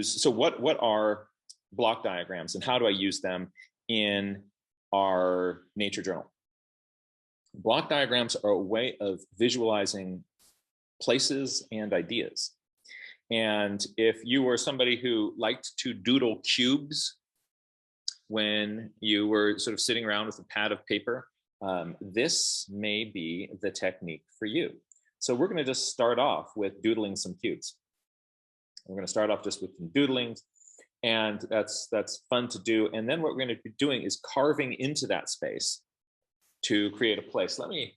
So what are block diagrams and how do I use them in our nature journal? Block diagrams are a way of visualizing places and ideas. And if you were somebody who liked to doodle cubes when you were sort of sitting around with a pad of paper, this may be the technique for you. So we're going to just start off with doodling some cubes. We're going to start off just with some doodling, and that's fun to do. And then what we're going to be doing is carving into that space to create a place. Let me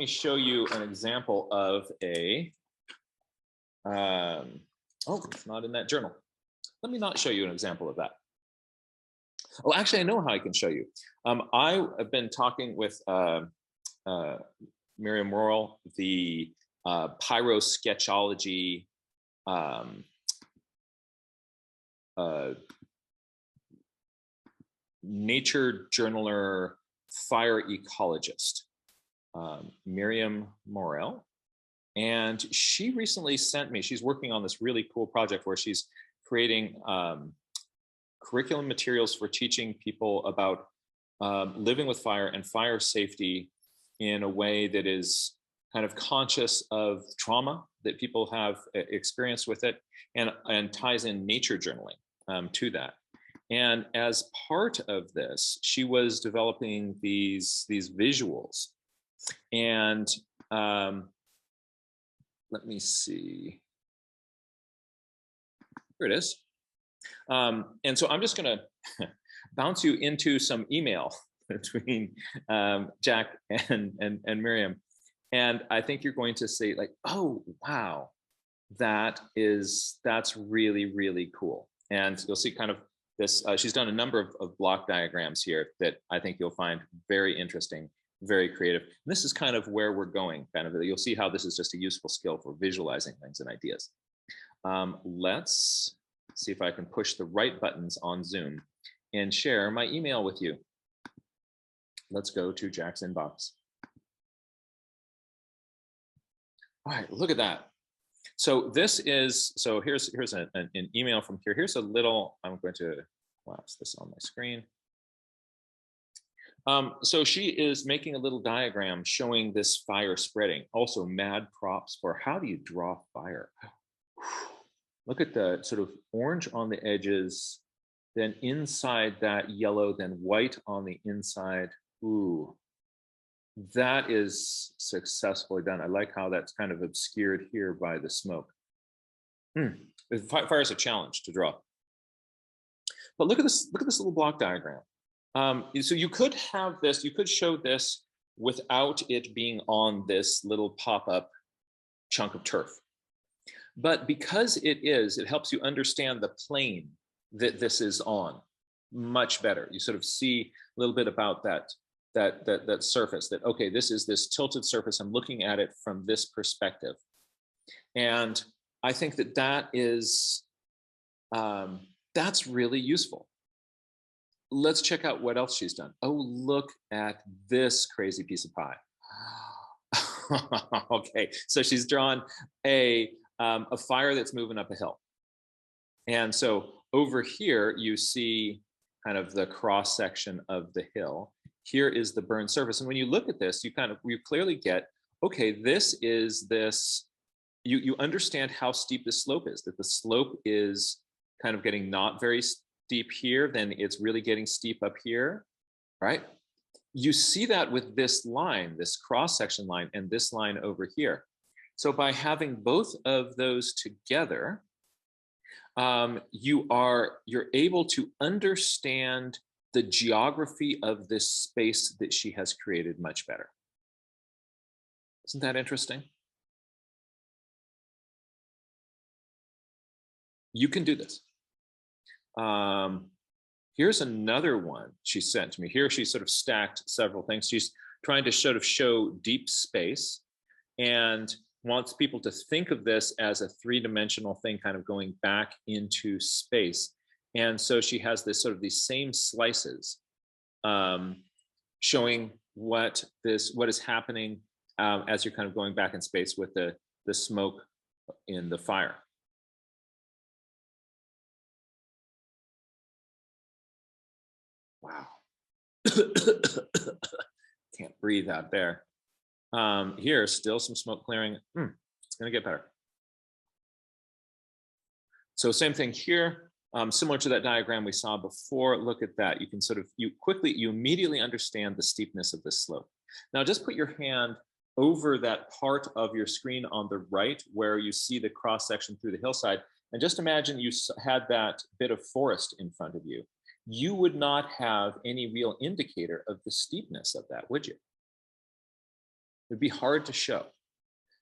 show you an example of a. Oh, it's not in that journal. Let me not show you an example of that. Oh, actually, I know how I can show you. I have been talking with Miriam Morrell, the pyrosketchology nature journaler fire ecologist, Miriam Morrell. And she recently sent me, she's working on this really cool project where she's creating curriculum materials for teaching people about living with fire and fire safety in a way that is kind of conscious of trauma that people have experienced with it, and ties in nature journaling to that. And as part of this, she was developing these visuals. And let me see. Here it is. And so I'm just going to bounce you into some email between Jack and Miriam. And I think you're going to say like, oh, wow, that's really, really cool. And you'll see kind of this, she's done a number of block diagrams here that I think you'll find very interesting, very creative. And this is kind of where we're going, kind of. You'll see how this is just a useful skill for visualizing things and ideas. Let's see if I can push the right buttons on Zoom and share my email with you. Let's go to Jack's inbox. All right, look at that. So this is, so here's an email from here. Here's a little, I'm going to collapse this on my screen. So she is making a little diagram showing this fire spreading. Also mad props for how do you draw fire? Look at the sort of orange on the edges, then inside that yellow, then white on the inside. Ooh, that is successfully done. I like how that's kind of obscured here by the smoke. Fire is a challenge to draw. But look at this little block diagram. So you could have this, you could show this without it being on this little pop-up chunk of turf. But because it helps you understand the plane that this is on much better. You sort of see a little bit about that surface, that, okay, this is this tilted surface. I'm looking at it from this perspective. And I think that is, that's really useful. Let's check out what else she's done. Oh, look at this crazy piece of pie. Okay, so she's drawn a fire that's moving up a hill. And so over here, you see kind of the cross section of the hill. Here is the burned surface. And when you look at this, you clearly get, okay, this is this, you understand how steep the slope is, that the slope is kind of getting not very steep here, then it's really getting steep up here, right? You see that with this line, this cross-section line, and this line over here. So by having both of those together, you're able to understand the geography of this space that she has created much better. Isn't that interesting? You can do this. Here's another one she sent to me. Here she sort of stacked several things. She's trying to sort of show deep space and wants people to think of this as a three-dimensional thing kind of going back into space. And so she has this sort of these same slices showing what is happening as you're kind of going back in space with the smoke in the fire. Wow. Can't breathe out there. Here, still some smoke clearing. It's going to get better. So same thing here, similar to that diagram we saw before. Look at that. You can sort of, you immediately understand the steepness of this slope. Now just put your hand over that part of your screen on the right where you see the cross section through the hillside. And just imagine you had that bit of forest in front of you. You would not have any real indicator of the steepness of that, would you? It'd be hard to show.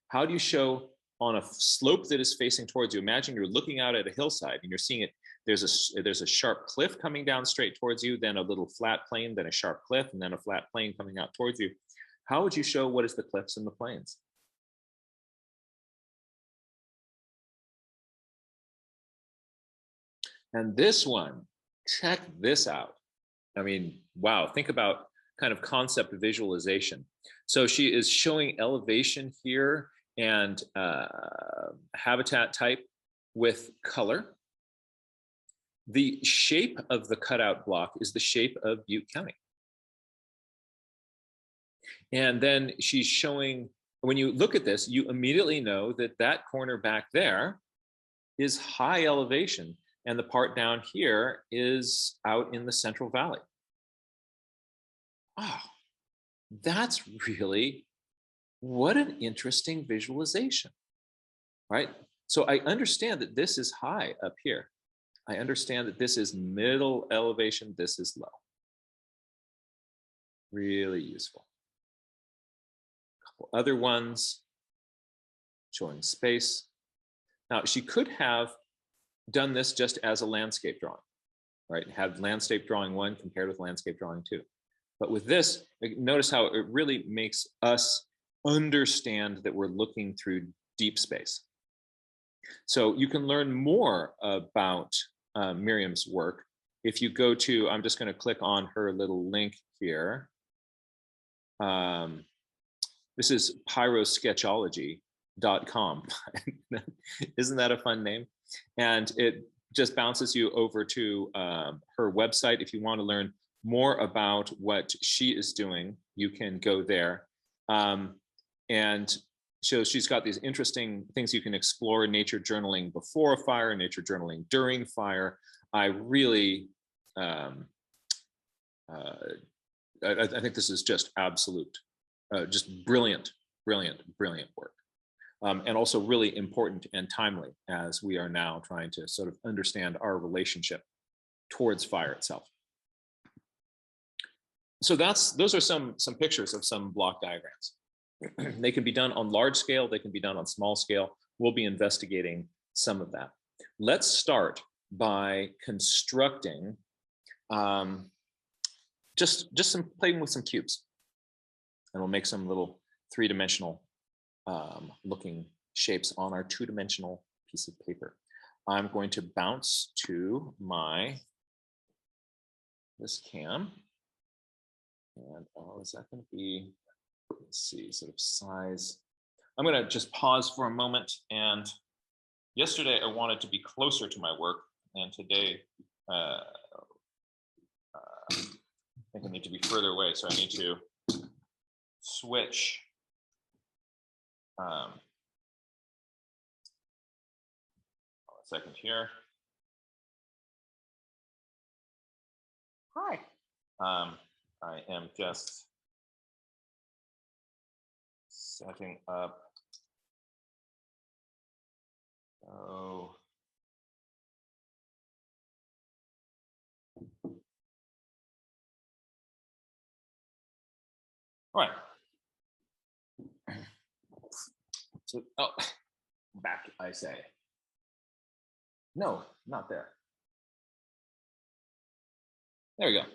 How do you show on a slope that is facing towards you? Imagine you're looking out at a hillside and you're seeing it. There's a sharp cliff coming down straight towards you, then a little flat plane, then a sharp cliff, and then a flat plane coming out towards you. How would you show what is the cliffs and the plains? And this one, check this out. I mean, wow, think about kind of concept visualization. So she is showing elevation here and habitat type with color. The shape of the cutout block is the shape of Butte County. And then she's showing, when you look at this, you immediately know that that corner back there is high elevation, and the part down here is out in the Central Valley. Oh, that's really, what an interesting visualization, right? So I understand that this is high up here. I understand that this is middle elevation, this is low. Really useful. A couple other ones showing space. Now, she could have done this just as a landscape drawing, right? Have landscape drawing 1 compared with landscape drawing 2. But with this, notice how it really makes us understand that we're looking through deep space. So you can learn more about Miriam's work if you go to, I'm just going to click on her little link here. This is pyrosketchology.com. Isn't that a fun name? And it just bounces you over to her website. If you want to learn more about what she is doing, you can go there. And so she's got these interesting things you can explore: nature journaling before a fire, nature journaling during fire. I really, I think this is just absolute, just brilliant, brilliant, brilliant work. And also really important and timely as we are now trying to sort of understand our relationship towards fire itself. So those are some pictures of some block diagrams. They can be done on large scale, they can be done on small scale. We'll be investigating some of that. Let's start by constructing just playing with some cubes. And we'll make some little 3-dimensional looking shapes on our 2-dimensional piece of paper. I'm going to bounce to this cam. And is that going to be, let's see, sort of size. I'm going to just pause for a moment. And yesterday I wanted to be closer to my work, and today I think I need to be further away. So I need to switch. A second here. Hi. I am just setting up. Oh. All right. So, back, I say. No, not there. There we go.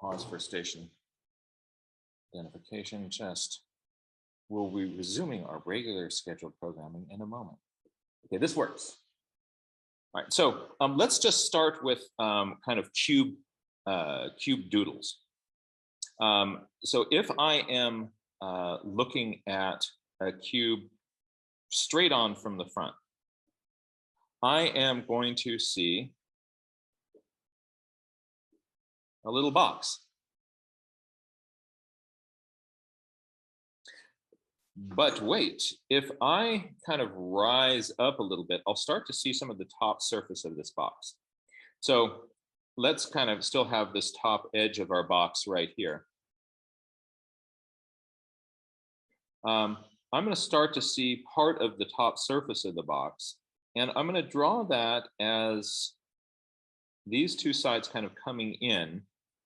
Pause for station identification chest. We'll be resuming our regular scheduled programming in a moment. Okay, this works. All right, so let's just start with kind of cube doodles. So if I am looking at a cube straight on from the front, I am going to see a little box. But wait, if I kind of rise up a little bit, I'll start to see some of the top surface of this box. So let's kind of still have this top edge of our box right here. I'm going to start to see part of the top surface of the box, and I'm going to draw that as these two sides kind of coming in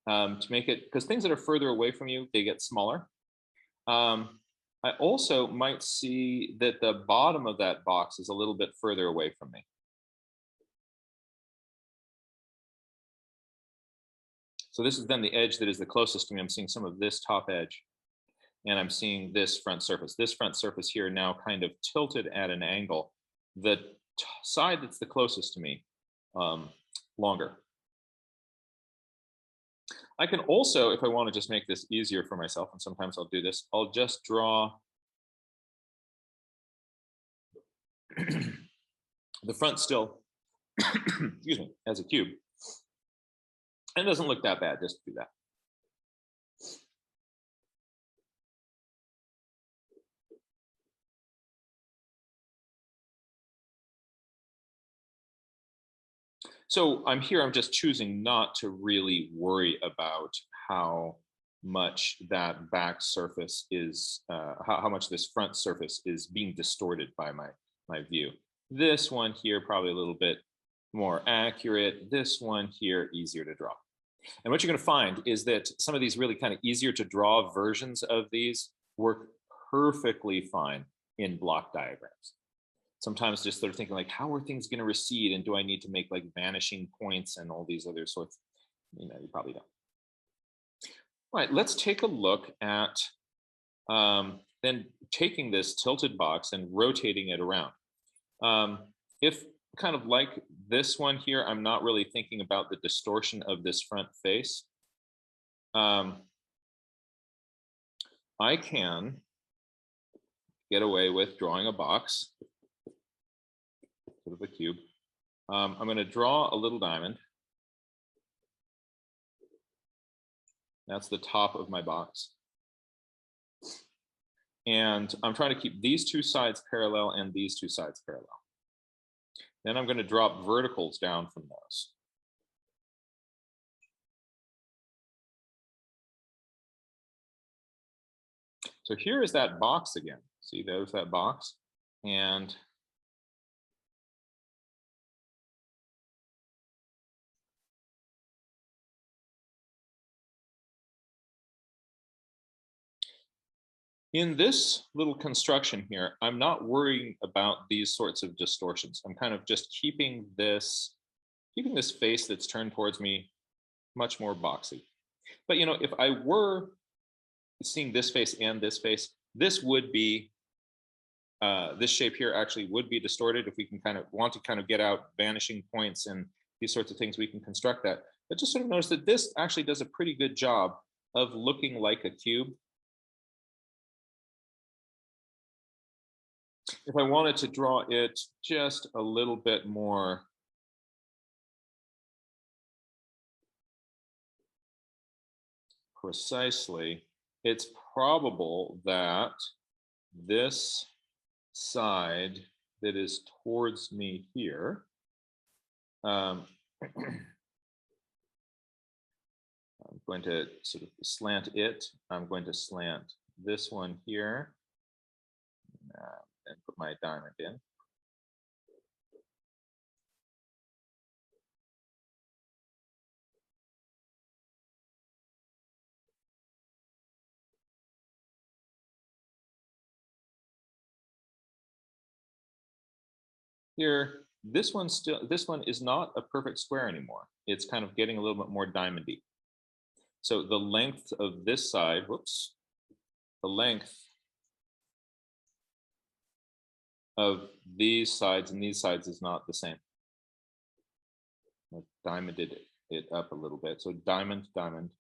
to make it, because things that are further away from you, they get smaller. I also might see that the bottom of that box is a little bit further away from me. So this is then the edge that is the closest to me. I'm seeing some of this top edge, and I'm seeing this front surface. This front surface here now kind of tilted at an angle. The side that's the closest to me, longer. I can also, if I want to just make this easier for myself, and sometimes I'll do this, I'll just draw the front still, excuse me, as a cube. And it doesn't look that bad just to do that. So I'm here, I'm just choosing not to really worry about how much that back surface is, how much this front surface is being distorted by my view. This one here, probably a little bit more accurate. This one here, easier to draw. And what you're going to find is that some of these really kind of easier to draw versions of these work perfectly fine in block diagrams. Sometimes just sort of thinking like, how are things going to recede, and do I need to make like vanishing points and all these other sorts? You probably don't. All right, let's take a look at then taking this tilted box and rotating it around. If kind of like this one here, I'm not really thinking about the distortion of this front face. I can get away with drawing a box, sort of a cube. I'm going to draw a little diamond. That's the top of my box. And I'm trying to keep these two sides parallel and these two sides parallel. Then I'm going to drop verticals down from those. So here is that box again. See, there's that box. And in this little construction here, I'm not worrying about these sorts of distortions. I'm kind of just keeping this face that's turned towards me much more boxy. But if I were seeing this face and this face, this would be, this shape here actually would be distorted. If we can want to get out vanishing points and these sorts of things, we can construct that. But just sort of notice that this actually does a pretty good job of looking like a cube. If I wanted to draw it just a little bit more precisely, it's probable that this side that is towards me here, I'm going to sort of slant it. I'm going to slant this one here and put my diamond in. Here, this one is not a perfect square anymore. It's kind of getting a little bit more diamondy. So the length of this side, the length of these sides and these sides is not the same. I diamonded it up a little bit. So diamond, diamond.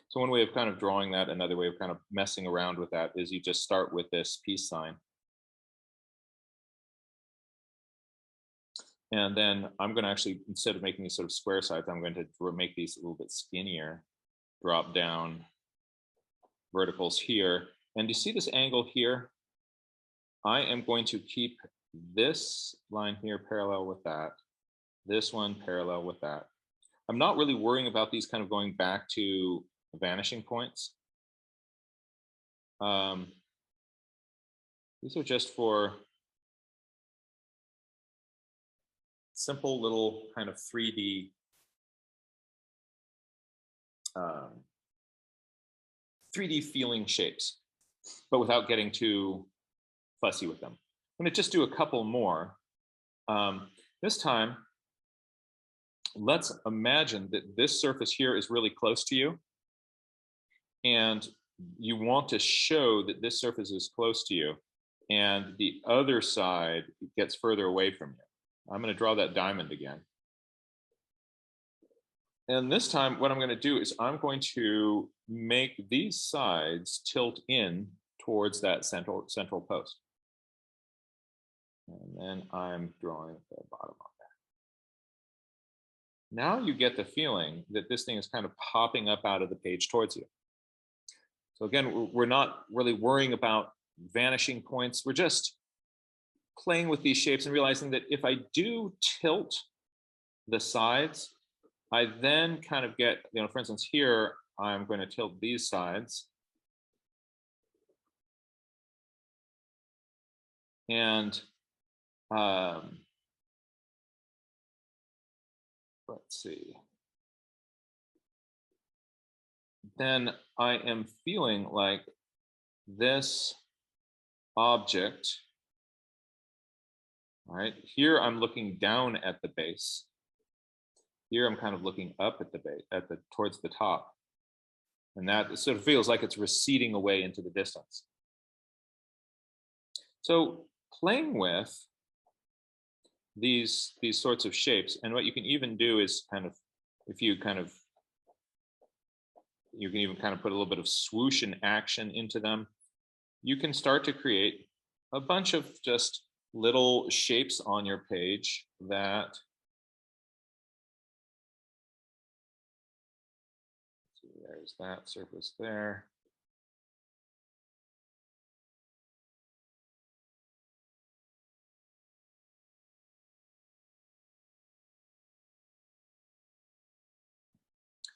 So one way of kind of drawing that, another way of kind of messing around with that is you just start with this peace sign. And then I'm going to actually, instead of making these sort of square sides, I'm going to make these a little bit skinnier, drop down verticals here. And you see this angle here? I am going to keep this line here parallel with that, this one parallel with that. I'm not really worrying about these kind of going back to vanishing points. These are just for simple little kind of 3D 3D feeling shapes, but without getting too fussy with them. I'm going to just do a couple more. This time, let's imagine that this surface here is really close to you, and you want to show that this surface is close to you, and the other side gets further away from you. I'm going to draw that diamond again. And this time, what I'm going to do is I'm going to make these sides tilt in towards that central post. And then I'm drawing the bottom of that. Now you get the feeling that this thing is kind of popping up out of the page towards you. So again, we're not really worrying about vanishing points. We're just playing with these shapes and realizing that if I do tilt the sides, I then kind of get, for instance, here, I'm going to tilt these sides. And let's see. Then I am feeling like this object, all right, here I'm looking down at the base. Here I'm kind of looking up at the base, towards the top. And that sort of feels like it's receding away into the distance. So playing with these sorts of shapes, and what you can even do is kind of, you can even kind of put a little bit of swoosh and action into them. You can start to create a bunch of just little shapes on your page that, there's that surface there.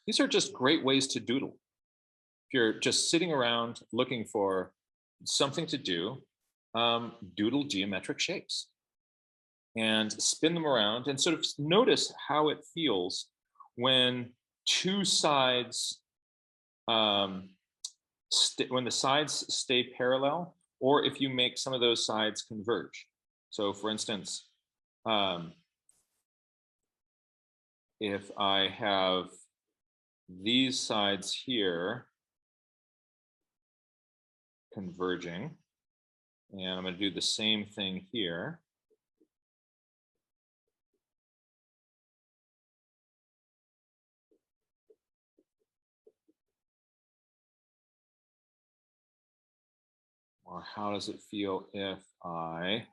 These are just great ways to doodle. If you're just sitting around looking for something to do, doodle geometric shapes and spin them around and sort of notice how it feels when two sides, when the sides stay parallel, or if you make some of those sides converge. So for instance, if I have these sides here converging, and I'm going to do the same thing here. Or how does it feel if I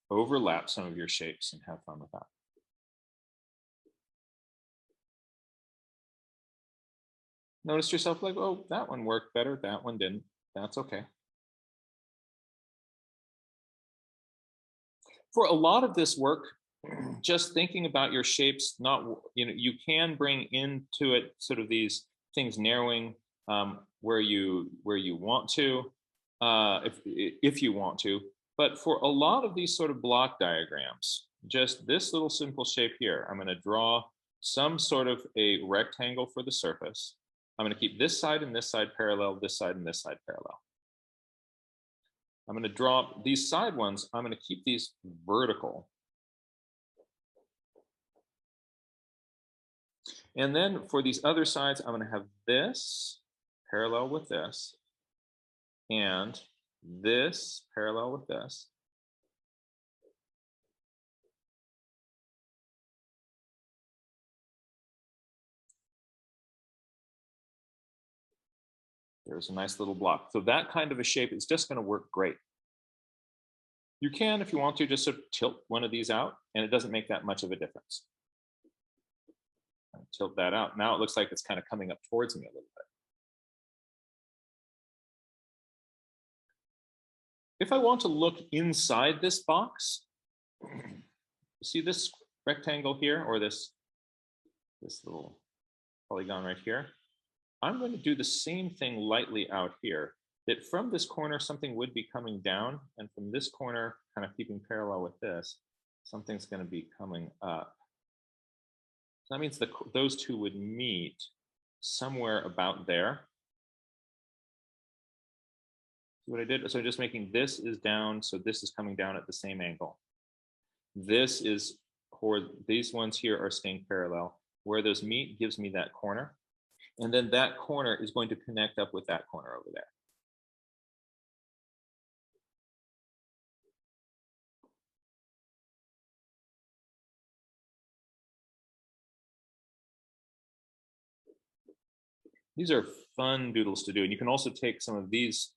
overlap some of your shapes and have fun with that? Notice yourself like, oh, that one worked better, that one didn't. That's okay. For a lot of this work, just thinking about your shapes, not, you can bring into it sort of these things narrowing where you want to, if you want to. But for a lot of these sort of block diagrams, just this little simple shape here, I'm going to draw some sort of a rectangle for the surface. I'm going to keep this side and this side parallel, this side and this side parallel. I'm going to draw these side ones. I'm going to keep these vertical. And then for these other sides, I'm going to have this parallel with this, and this parallel with this. There's a nice little block. So that kind of a shape is just going to work great. You can, if you want to, just sort of tilt one of these out, and it doesn't make that much of a difference. Tilt that out. Now it looks like it's kind of coming up towards me a little bit. If I want to look inside this box, see this rectangle here, or this little polygon right here? I'm going to do the same thing lightly out here, that from this corner, something would be coming down, and from this corner, kind of keeping parallel with this, something's going to be coming up. So that means those two would meet somewhere about there. See what I did? So just making this is down, so this is coming down at the same angle. This is, or these ones here are staying parallel. Where those meet gives me that corner. And then that corner is going to connect up with that corner over there. These are fun doodles to do. And you can also take some of these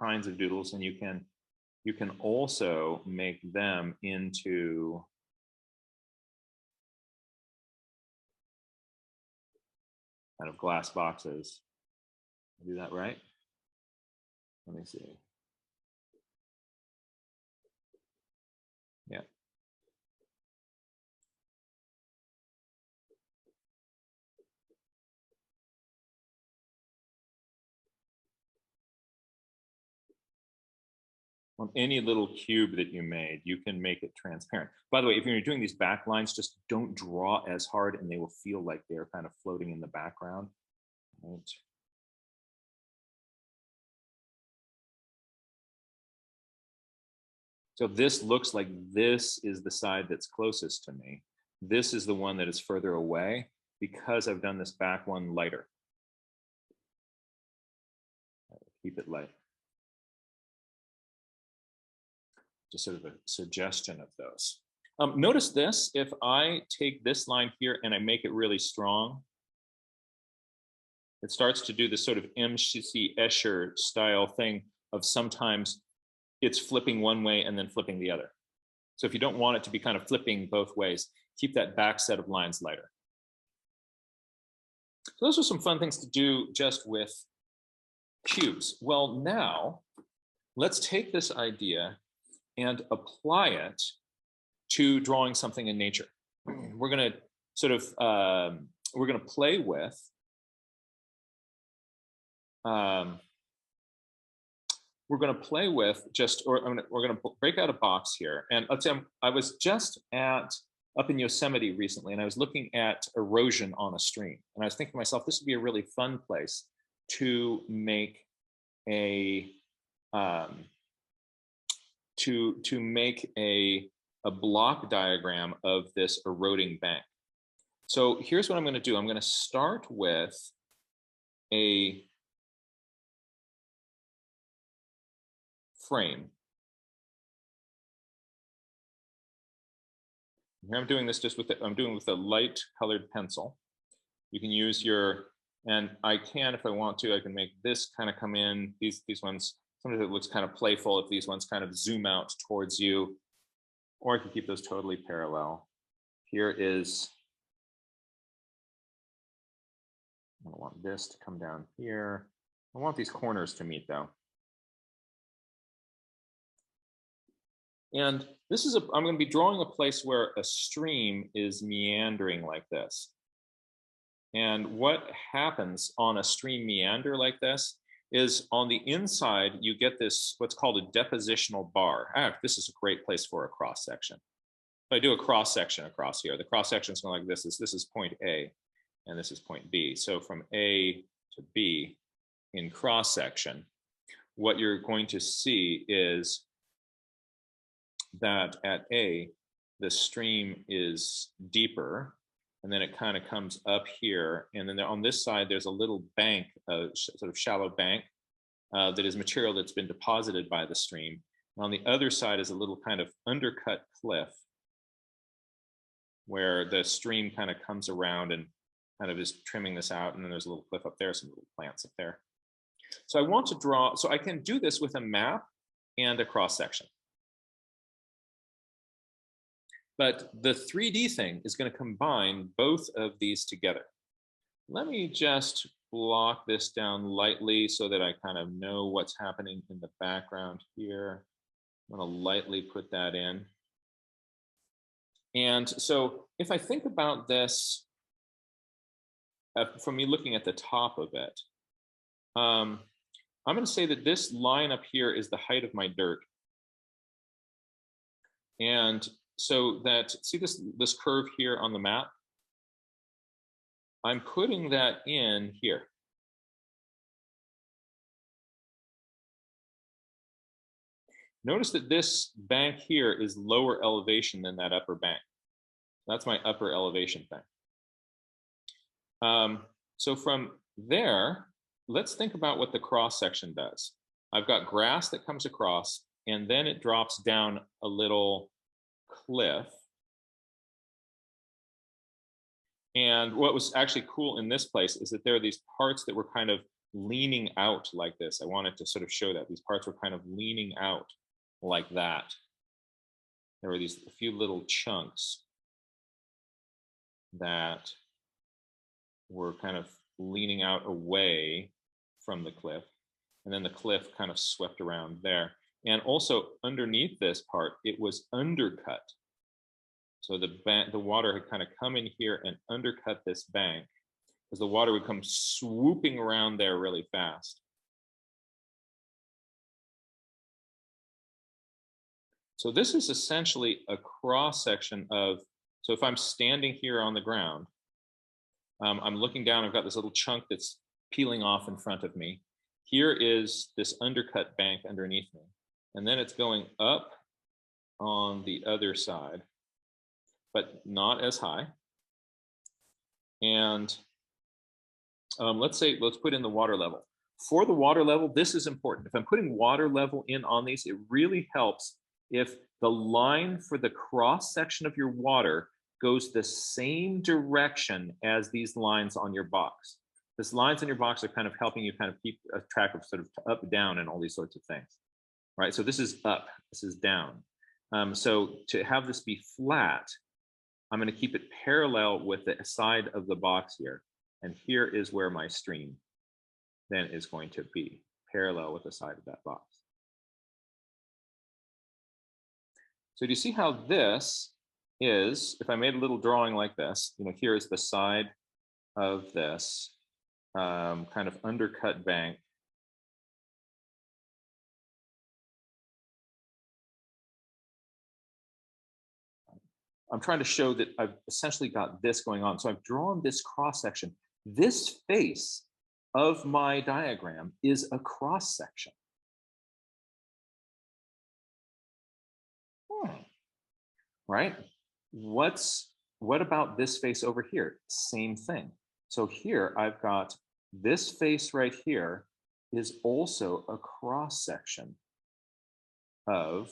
kinds of doodles and you can also make them into kind of glass boxes. Do that right? Let me see. Yeah. On any little cube that you made, you can make it transparent. By the way, if you're doing these back lines, just don't draw as hard and they will feel like they're kind of floating in the background. Right. So this looks like this is the side that's closest to me. This is the one that is further away because I've done this back one lighter. Keep it light. Just sort of a suggestion of those. Notice this, if I take this line here and I make it really strong, it starts to do this sort of M.C. Escher style thing of sometimes it's flipping one way and then flipping the other. So if you don't want it to be kind of flipping both ways, keep that back set of lines lighter. So those are some fun things to do just with cubes. Well, now let's take this idea and apply it to drawing something in nature. We're going to sort of, we're going to play with just, or we're going to break out a box here. And let's say I was just up in Yosemite recently, and I was looking at erosion on a stream. And I was thinking to myself, this would be a really fun place to make a, to make a block diagram of this eroding bank. So here's what I'm going to do. I'm going to start with a frame. Here I'm doing this just with I'm doing with a light colored pencil. You can use your, and I can, if I want to, I can make this kind of come in. These ones, sometimes it looks kind of playful if these ones kind of zoom out towards you, or I can keep those totally parallel. Here is, I don't want this to come down here. I want these corners to meet though. And this is I'm going to be drawing a place where a stream is meandering like this. And what happens on a stream meander like this is on the inside, you get this, what's called a depositional bar. This is a great place for a cross section. If I do a cross section across here, the cross section is going like this. This is point A and this is point B. So from A to B in cross section, what you're going to see is that at A, the stream is deeper and then it kind of comes up here. And then on this side, there's a little bank, a sort of shallow bank that is material that's been deposited by the stream. And on the other side is a little kind of undercut cliff where the stream kind of comes around and kind of is trimming this out. And then there's a little cliff up there, some little plants up there. So I want to draw, so I can do this with a map and a cross section. But the 3D thing is going to combine both of these together. Let me just block this down lightly so that I kind of know what's happening in the background here. I'm going to lightly put that in. And so if I think about this from me looking at the top of it, I'm going to say that this line up here is the height of my dirt. And so that, see this curve here on the map? I'm putting that in here. Notice that this bank here is lower elevation than that upper bank. That's my upper elevation thing. So from there, let's think about what the cross section does. I've got grass that comes across, and then it drops down a little cliff. And what was actually cool in this place is that there are these parts that were kind of leaning out like this. I wanted to sort of show that these parts were kind of leaning out like that. There were these a few little chunks that were kind of leaning out away from the cliff. And then the cliff kind of swept around there. And also underneath this part, it was undercut. So the water had kind of come in here and undercut this bank because the water would come swooping around there really fast. So this is essentially a cross section of, so if I'm standing here on the ground, I'm looking down, I've got this little chunk that's peeling off in front of me. Here is this undercut bank underneath me. And then it's going up on the other side, but not as high. And let's put in the water level. For the water level, this is important. If I'm putting water level in on these, it really helps if the line for the cross section of your water goes the same direction as these lines on your box. These lines on your box are kind of helping you kind of keep a track of sort of up, down, and all these sorts of things, right? So this is up, this is down. So to have this be flat, I'm going to keep it parallel with the side of the box here. And here is where my stream then is going to be, parallel with the side of that box. So do you see how this is, if I made a little drawing like this, you know, here is the side of this kind of undercut bank. I'm trying to show that I've essentially got this going on. So I've drawn this cross section. This face of my diagram is a cross section. Right? What about this face over here? Same thing. So here I've got this face right here is also a cross section of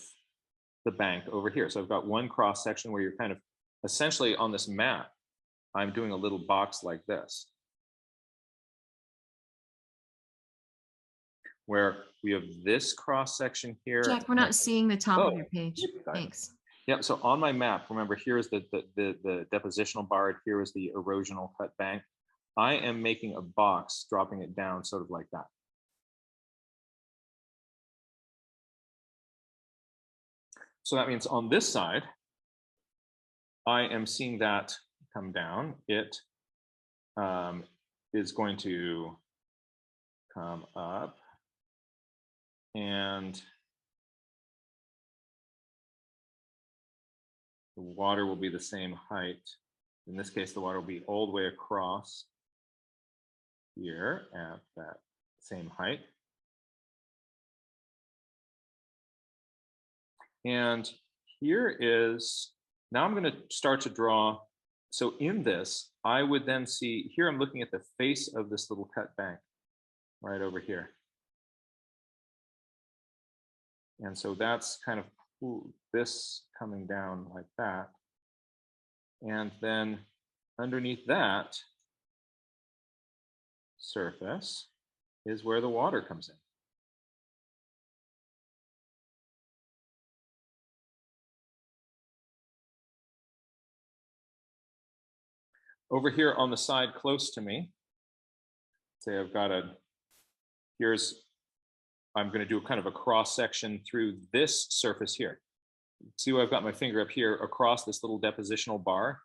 the bank over here. So I've got one cross section where you're kind of essentially on this map, I'm doing a little box like this, where we have this cross section here. Jack, we're not seeing the top of your page. Thanks. Yeah, so on my map, remember, here is the depositional bar, here is the erosional cut bank. I am making a box, dropping it down sort of like that. So that means on this side, I am seeing that come down. It is going to come up, and the water will be the same height. In this case, the water will be all the way across here at that same height. And here is, now I'm going to start to draw So in this, I would then see, here I'm looking at the face of this little cut bank right over here. And so that's kind of this coming down like that. And then underneath that surface is where the water comes in. Over here on the side close to me, say I've got I'm going to do kind of a cross section through this surface here. See where I've got my finger up here across this little depositional bar.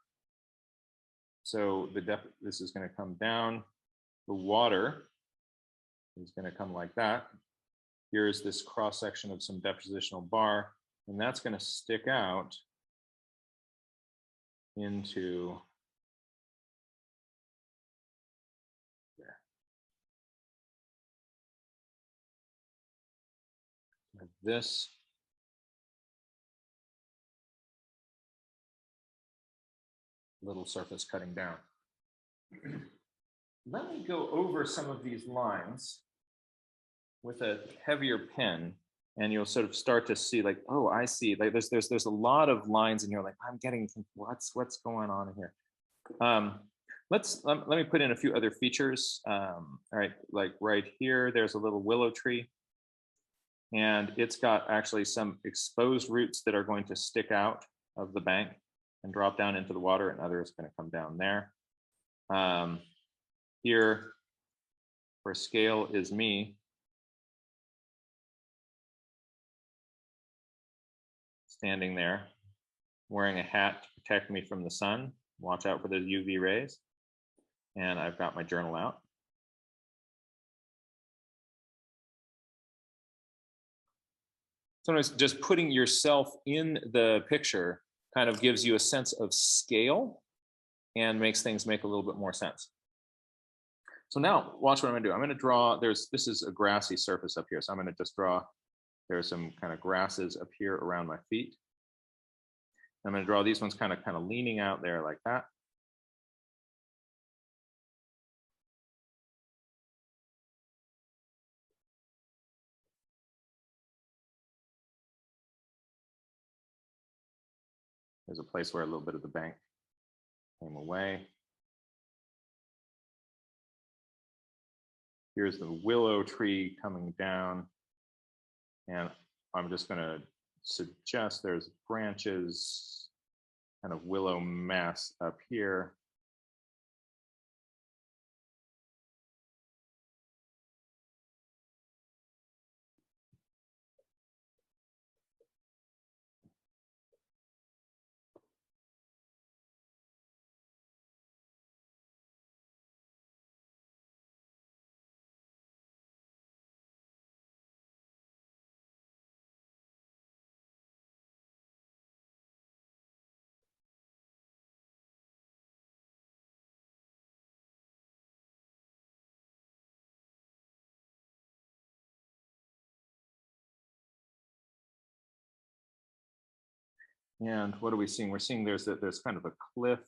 So this is going to come down. The water is going to come like that. Here's this cross section of some depositional bar, and that's going to stick out into there. Like this. Little surface cutting down. Let me go over some of these lines with a heavier pen, and you'll sort of start to see like, oh, I see. Like there's a lot of lines, and you're like, I'm getting what's going on here. Let me put in a few other features. All right, like right here, there's a little willow tree, and it's got actually some exposed roots that are going to stick out of the bank and drop down into the water, and others going to come down there. Here, for scale is me standing there, wearing a hat to protect me from the sun. Watch out for the UV rays. And I've got my journal out. Sometimes just putting yourself in the picture kind of gives you a sense of scale and makes things make a little bit more sense. So now watch what I'm gonna do. I'm gonna draw, this is a grassy surface up here. So I'm gonna just draw, there's some kind of grasses up here around my feet. I'm gonna draw these ones kind of leaning out there like that. There's a place where a little bit of the bank came away. Here's the willow tree coming down. And I'm just gonna suggest there's branches, kind of willow mass up here. And what are we seeing? We're seeing there's kind of a cliff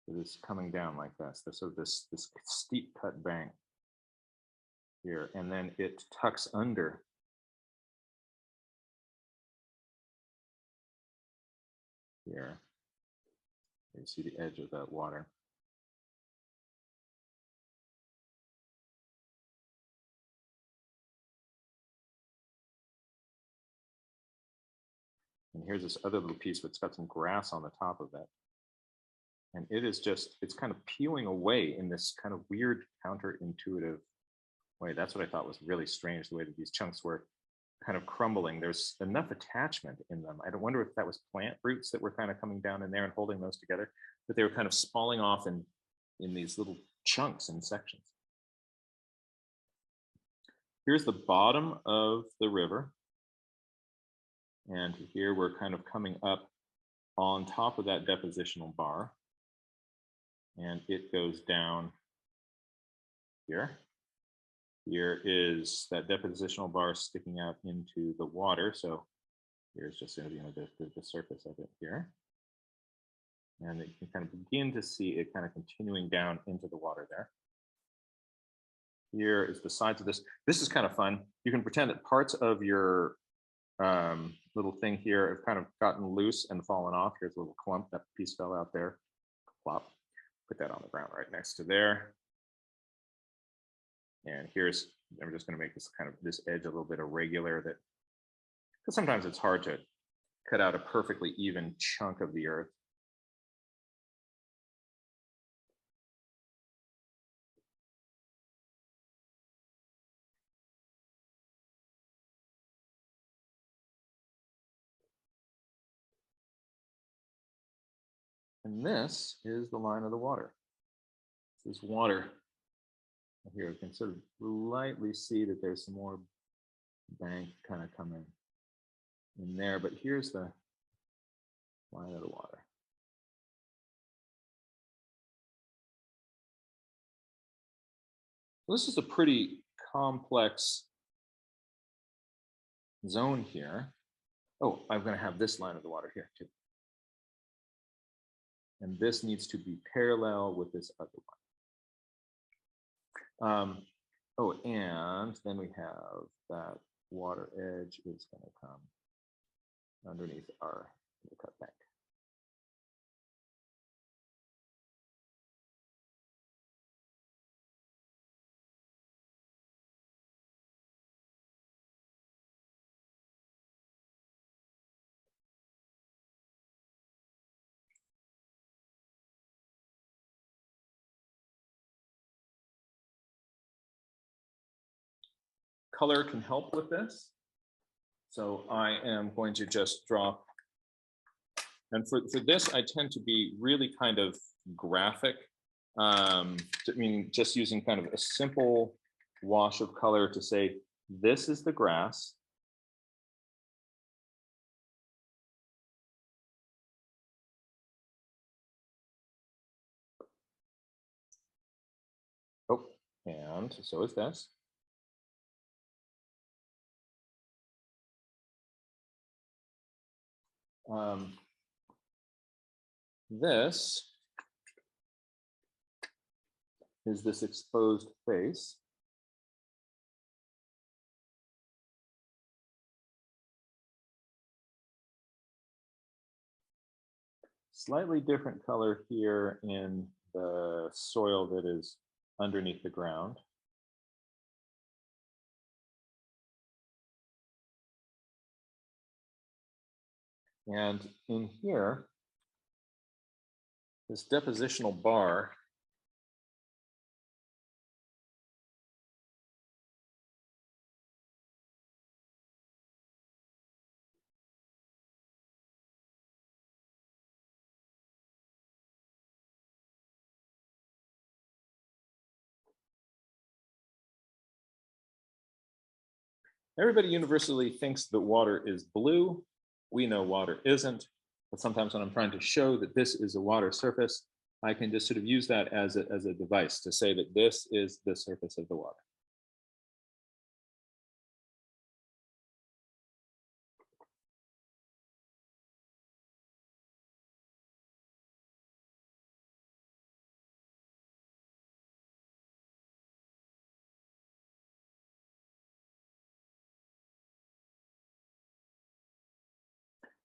that is coming down like this. So this steep cut bank here, and then it tucks under here. You see the edge of that water. And here's this other little piece that's got some grass on the top of it. And it is just, it's kind of peeling away in this kind of weird counterintuitive way. That's what I thought was really strange, the way that these chunks were kind of crumbling. There's enough attachment in them. I don't wonder if that was plant roots that were kind of coming down in there and holding those together, but they were kind of spalling off in these little chunks and sections. Here's the bottom of the river. And here we're kind of coming up on top of that depositional bar. And it goes down here. Here is that depositional bar sticking out into the water. So here's just the surface of it here. And you can kind of begin to see it kind of continuing down into the water there. Here is the sides of this. This is kind of fun. You can pretend that parts of your little thing here have kind of gotten loose and fallen off. Here's a little clump. That piece fell out there. Plop. Put that on the ground right next to there. And here's, I'm just going to make this kind of this edge a little bit irregular, that because sometimes it's hard to cut out a perfectly even chunk of the earth. And this is the line of the water. This is water. Here you can sort of lightly see that there's some more bank kind of coming in there, but here's the line of the water. This is a pretty complex zone here. Oh, I'm going to have this line of the water here too. And this needs to be parallel with this other one. Oh, and then we have that water edge is going to come underneath our cut bank. Color can help with this. So I am going to just draw. And for this, I tend to be really kind of graphic. I mean, just using kind of a simple wash of color to say, this is the grass. Oh, and so is this. This is this exposed face. Slightly different color here in the soil that is underneath the ground. And in here, this depositional bar everybody universally thinks that water is blue. We know water isn't, but sometimes when I'm trying to show that this is a water surface, I can just sort of use that as a device to say that this is the surface of the water.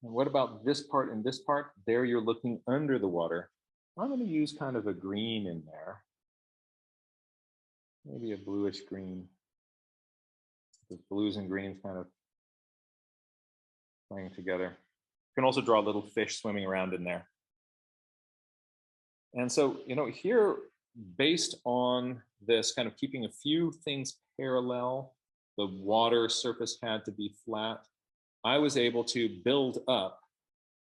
And what about this part and this part? There you're looking under the water. I'm going to use kind of a green in there. Maybe a bluish green. The blues and greens kind of playing together. You can also draw a little fish swimming around in there. And so, you know, here, based on this kind of keeping a few things parallel, the water surface had to be flat. I was able to build up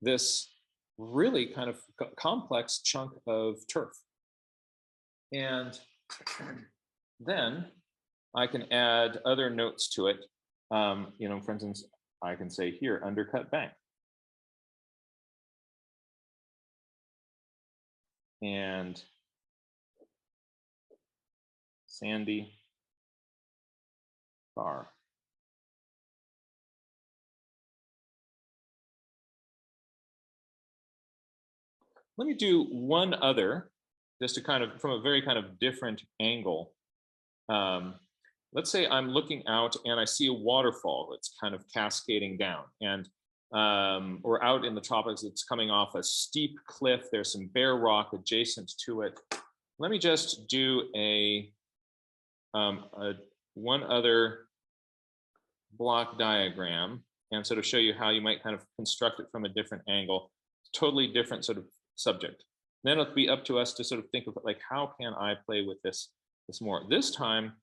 this really kind of complex chunk of turf. And then I can add other notes to it. You know, for instance, I can say here, undercut bank. And sandy bar. let me do one other, just to kind of, from a very kind of different angle. Let's say I'm looking out and I see a waterfall that's kind of cascading down, and or out in the tropics, it's coming off a steep cliff. There's some bare rock adjacent to it. Let me just do a one other block diagram and sort of show you how you might kind of construct it from a different angle, totally different sort of subject. Then it'll be up to us to sort of think of like, how can I play with this more? This time,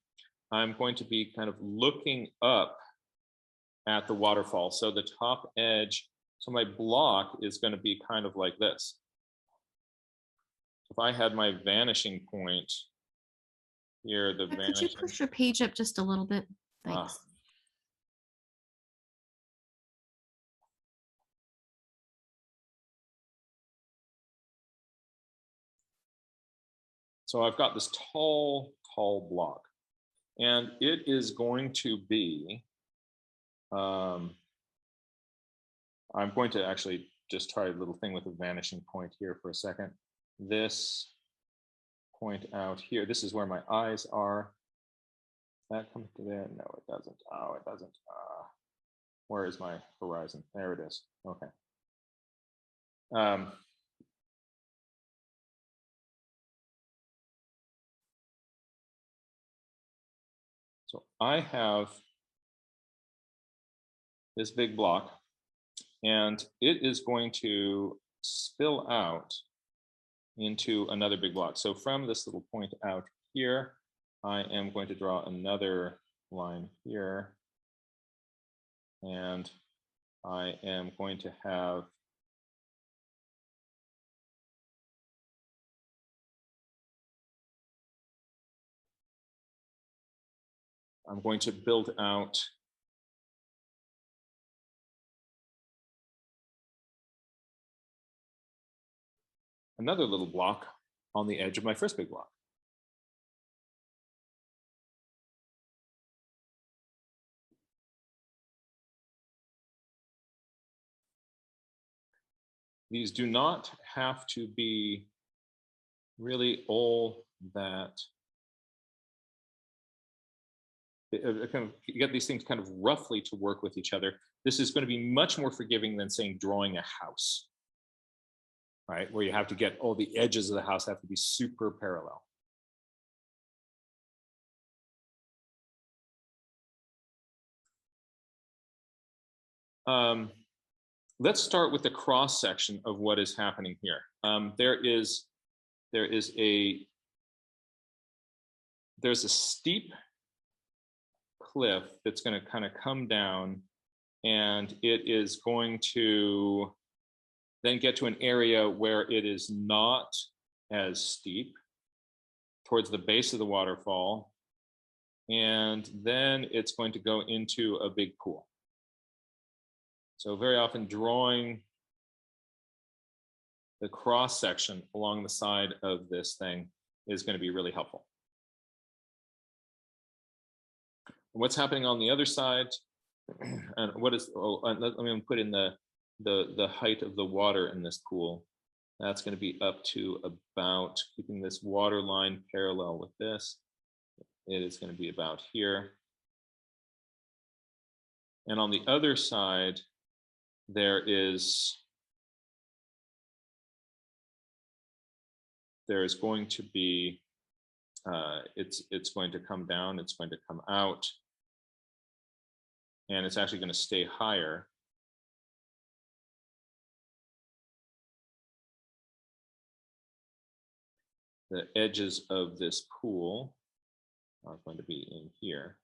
I'm going to be kind of looking up at the waterfall. So the top edge, so my block is going to be kind of like this. If I had my vanishing point here, the vanishing. Could you push your page up just a little bit? Thanks. So I've got this tall block, and it is going to be, I'm going to actually just try a little thing with a vanishing point here for a second. This point out here, this is where my eyes are. That comes to there? No, it doesn't. Oh, it doesn't. Where is my horizon? There it is. Okay. So I have this big block, and it is going to spill out into another big block. So from this little point out here, I am going to draw another line here, and I am going to have I'm going to build out another little block on the edge of my first big block. These do not have to be really all that. Kind of, you get these things kind of roughly to work with each other. This is going to be much more forgiving than saying drawing a house, right? Where you have to get all the edges of the house have to be super parallel. Let's start with the cross section of what is happening here. There's a steep cliff that's going to kind of come down, and it is going to then get to an area where it is not as steep towards the base of the waterfall, and then it's going to go into a big pool. So very often drawing the cross section along the side of this thing is going to be really helpful. What's happening on the other side, and what is, let me put in the height of the water in this pool. That's going to be up to about, keeping this water line parallel with this, it is going to be about here. And on the other side, there is going to be, it's going to come down, it's going to come out, and it's actually going to stay higher. The edges of this pool are going to be in here.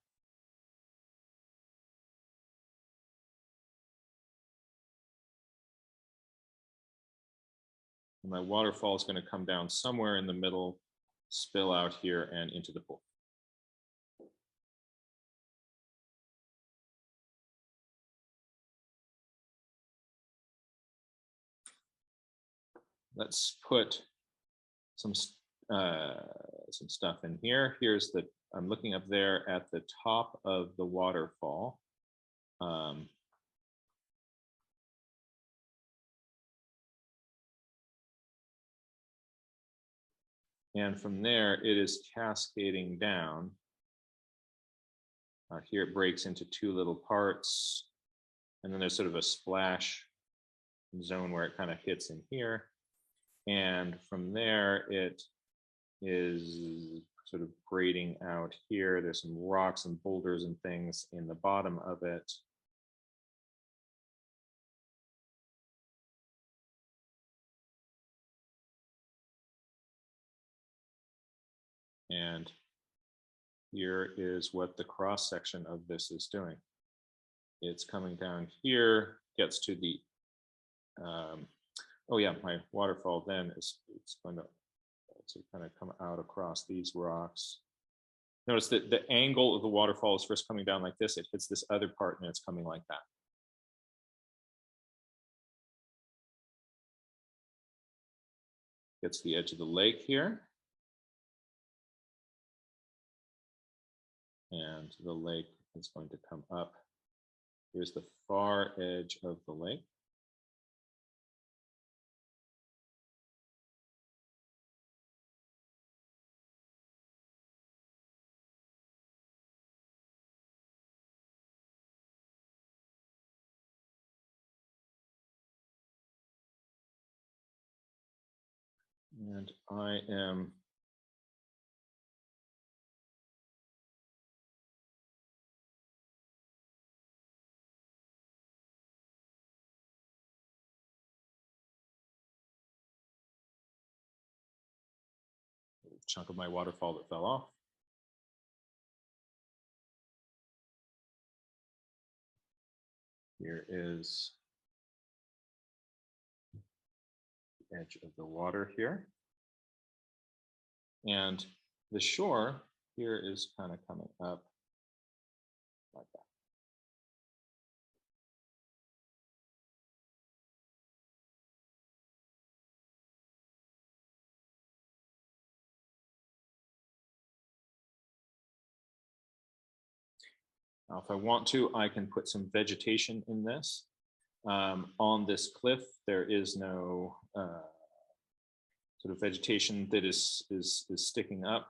And my waterfall is going to come down somewhere in the middle, spill out here and into the pool. Let's put some stuff in here. Here's the, I'm looking up there at the top of the waterfall. And from there, it is cascading down. Here it breaks into two little parts. And then there's sort of a splash zone where it kind of hits in here. And from there, it is sort of grading out here. There's some rocks and boulders and things in the bottom of it. And here is what the cross section of this is doing. It's coming down here, gets to the, oh yeah, my waterfall then is, it's going to kind of come out across these rocks. Notice that the angle of the waterfall is first coming down like this. It hits this other part and it's coming like that. Gets to the edge of the lake here. And the lake is going to come up. Here's the far edge of the lake. And I am chunk of my waterfall that fell off. Here is the edge of the water here. And the shore here is kind of coming up like that. Now, if I want to, I can put some vegetation in this. On this cliff, there is no sort of vegetation that is sticking up.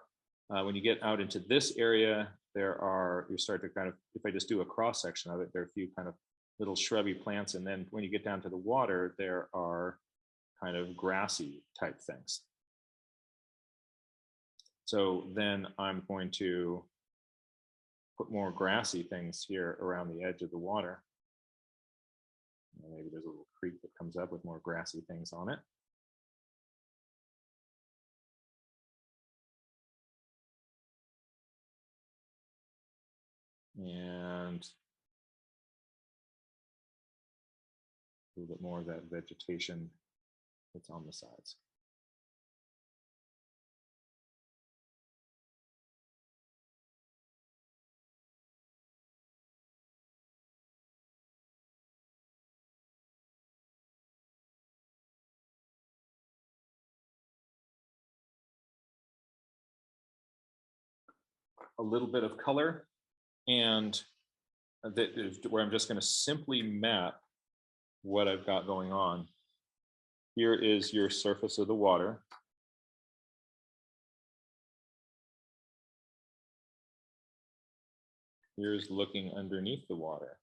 When you get out into this area, you start to kind of, if I just do a cross section of it, there are a few kind of little shrubby plants. And then when you get down to the water, there are kind of grassy type things. So then I'm going to put more grassy things here around the edge of the water. Maybe there's a little creek that comes up with more grassy things on it. And a little bit more of that vegetation that's on the sides. A little bit of color, and that is where I'm just going to simply map what I've got going on. Here is your surface of the water. Here's looking underneath the water.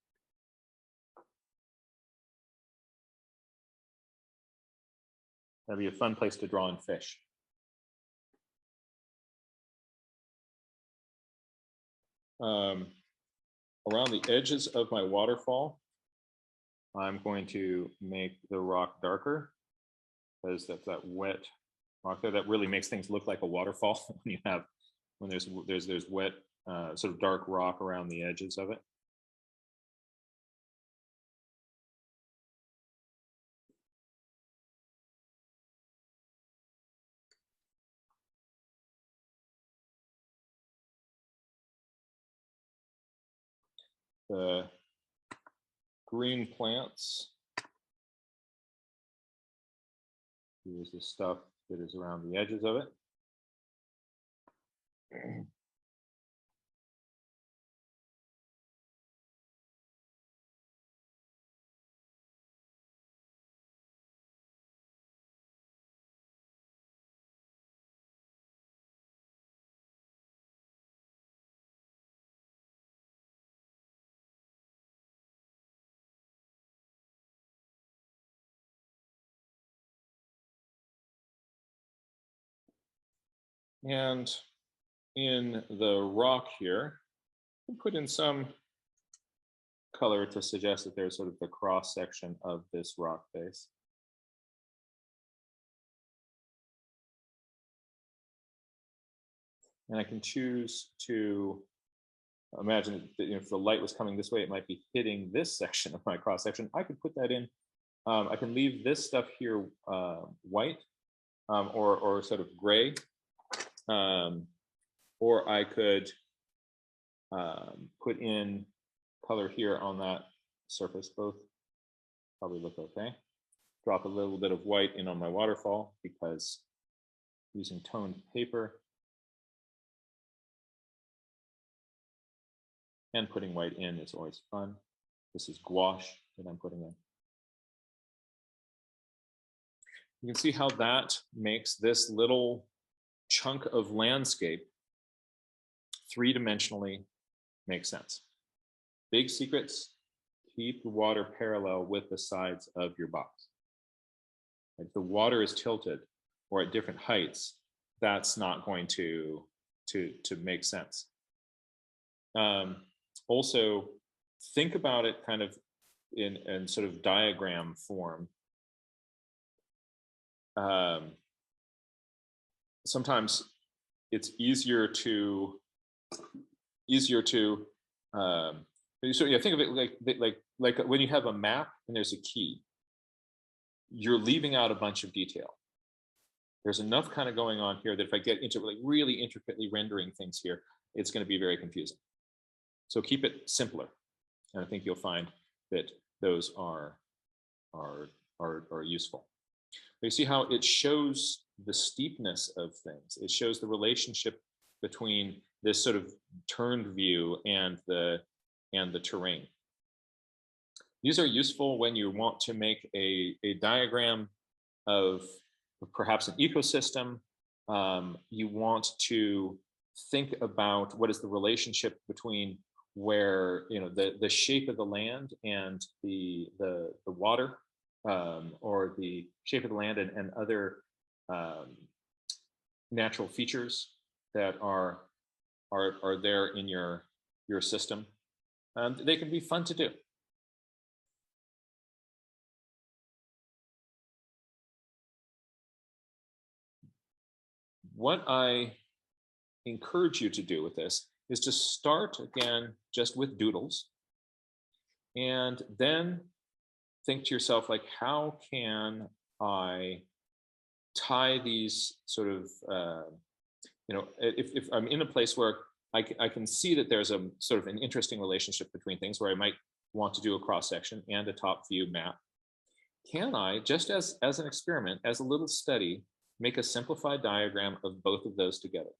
That'd be a fun place to draw in fish. Around the edges of my waterfall, I'm going to make the rock darker, because that's that wet rock there that really makes things look like a waterfall when there's wet sort of dark rock around the edges of it. The green plants, here's the stuff that is around the edges of it. And in the rock here, we'll put in some color to suggest that there's sort of the cross section of this rock face. And I can choose to imagine that if the light was coming this way, it might be hitting this section of my cross section. I could put that in. I can leave this stuff here white or sort of gray. Or I could put in color here on that surface. Both probably look okay. Drop a little bit of white in on my waterfall because using toned paper and putting white in is always fun. This is gouache that I'm putting in. You can see how that makes this little chunk of landscape three-dimensionally make sense. Big secrets: keep the water parallel with the sides of your box. If the water is tilted or at different heights, that's not going to make sense. Also, think about it kind of in sort of diagram form. Sometimes it's easier to so yeah, think of it like when you have a map and there's a key, you're leaving out a bunch of detail. There's enough kind of going on here that if I get into like really intricately rendering things here, it's going to be very confusing. So keep it simpler, and I think you'll find that those are useful. You see how it shows the steepness of things. It shows the relationship between this sort of turned view and the terrain. These are useful when you want to make a diagram of perhaps an ecosystem. You want to think about what is the relationship between where the shape of the land and the water, or the shape of the land and other natural features that are there in your system. They can be fun to do. What I encourage you to do with this is to start again just with doodles, and then think to yourself, like, how can I tie these sort of, if I'm in a place where I can see that there's a sort of an interesting relationship between things, where I might want to do a cross section and a top view map, can I, just as an experiment, as a little study, make a simplified diagram of both of those together?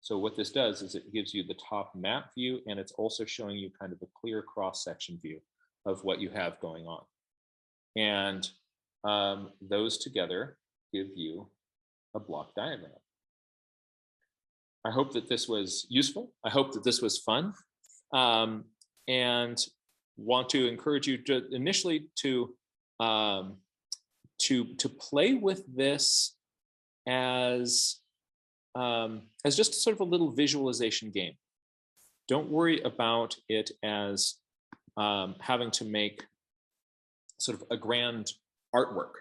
So what this does is it gives you the top map view, and it's also showing you kind of a clear cross-section view of what you have going on. And those together give you a block diagram. I hope that this was useful. I hope that this was fun, and want to encourage you to initially to play with this as just sort of a little visualization game. Don't worry about it as having to make sort of a grand artwork,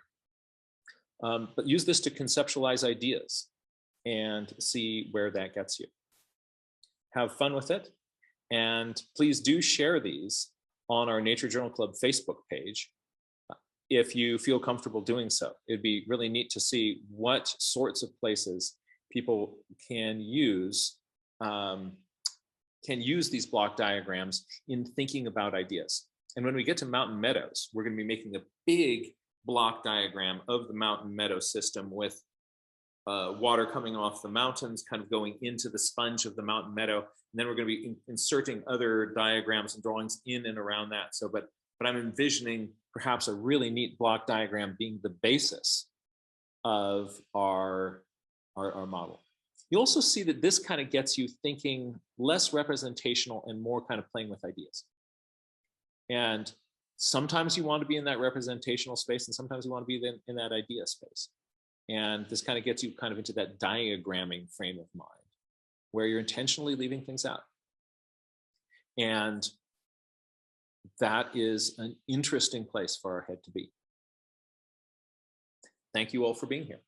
but use this to conceptualize ideas and see where that gets you. Have fun with it, and please do share these on our Nature Journal Club Facebook page if you feel comfortable doing so. It'd be really neat to see what sorts of places people can use these block diagrams in thinking about ideas. And when we get to mountain meadows, we're going to be making a big block diagram of the mountain meadow system with water coming off the mountains, kind of going into the sponge of the mountain meadow. And then we're going to be inserting other diagrams and drawings in and around that. So, but I'm envisioning perhaps a really neat block diagram being the basis of our model. You also see that this kind of gets you thinking less representational and more kind of playing with ideas. And sometimes you want to be in that representational space, and sometimes you want to be in that idea space. And this kind of gets you kind of into that diagramming frame of mind where you're intentionally leaving things out. And that is an interesting place for our head to be. Thank you all for being here.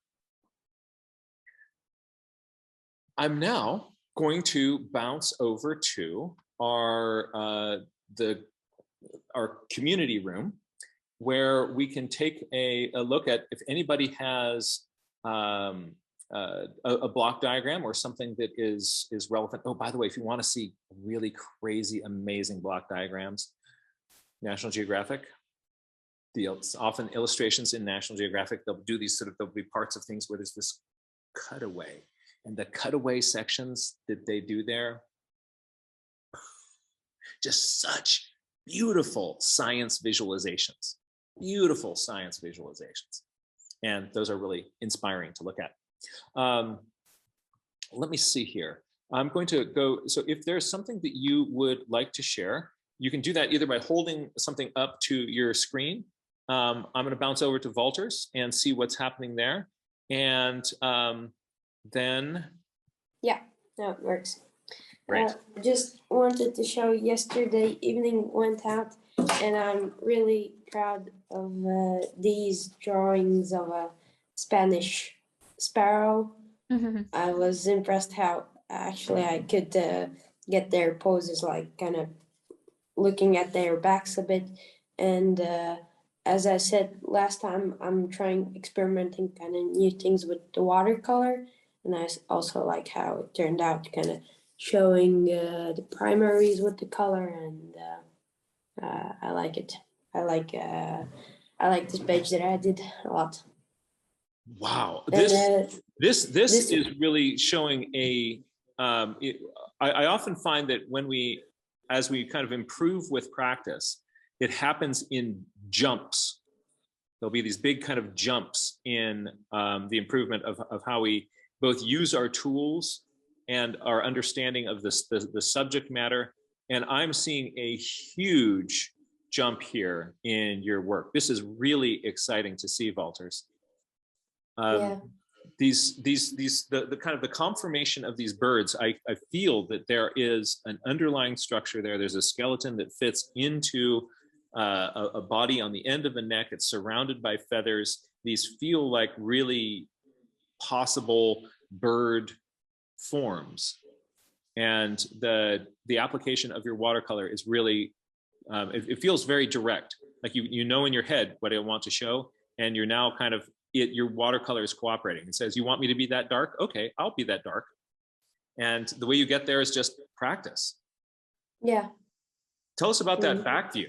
I'm now going to bounce over to our community room, where we can take a look at if anybody has a block diagram or something that is relevant. Oh, by the way, if you want to see really crazy, amazing block diagrams, National Geographic, often illustrations in National Geographic, they'll do these there'll be parts of things where there's this cutaway, and the cutaway sections that they do there, just such beautiful science visualizations, and those are really inspiring to look at. Let me see here. I'm going to go, so if there's something that you would like to share, you can do that either by holding something up to your screen. I'm going to bounce over to Walters and see what's happening there. And then... Yeah, no, it works. Great. Just wanted to show yesterday evening went out, and I'm really proud of these drawings of a Spanish sparrow. I was impressed how actually I could get their poses, like kind of looking at their backs a bit. And as I said last time, I'm experimenting kind of new things with the watercolor. And I also like how it turned out, kind of showing the primaries with the color, and I like it. I like this page that I did a lot. Wow, And, this is really showing a. I often find that as we kind of improve with practice, it happens in jumps. There'll be these big kind of jumps in the improvement of how we both use our tools and our understanding of the subject matter. And I'm seeing a huge jump here in your work. This is really exciting to see, Walters. yeah. The kind of the conformation of these birds, I feel that there is an underlying structure there. There's a skeleton that fits into a body on the end of a neck. It's surrounded by feathers. These feel like really possible bird forms, and the application of your watercolor is really it feels very direct, like you know in your head what I want to show, and you're now kind of your watercolor is cooperating. It says, you want me to be that dark? Okay, I'll be that dark. And the way you get there is just practice. Yeah. Tell us about that back view.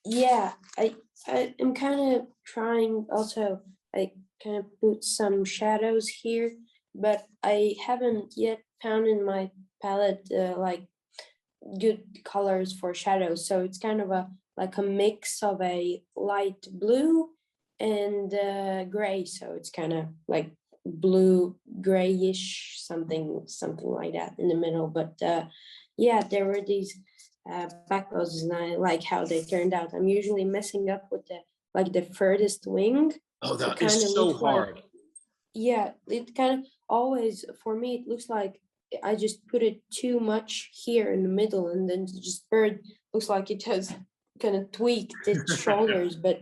Yeah, I'm kind of trying also, I kind of put some shadows here, but I haven't yet found in my palette like good colors for shadows. So it's kind of like a mix of a light blue and gray. So it's kind of like blue grayish, something like that in the middle. But yeah, there were these back poses, and I like how they turned out. I'm usually messing up with the furthest wing. Oh, that is so hard. Yeah, it kind of always, for me, it looks like I just put it too much here in the middle, and then just bird looks like it has kind of tweaked its shoulders. But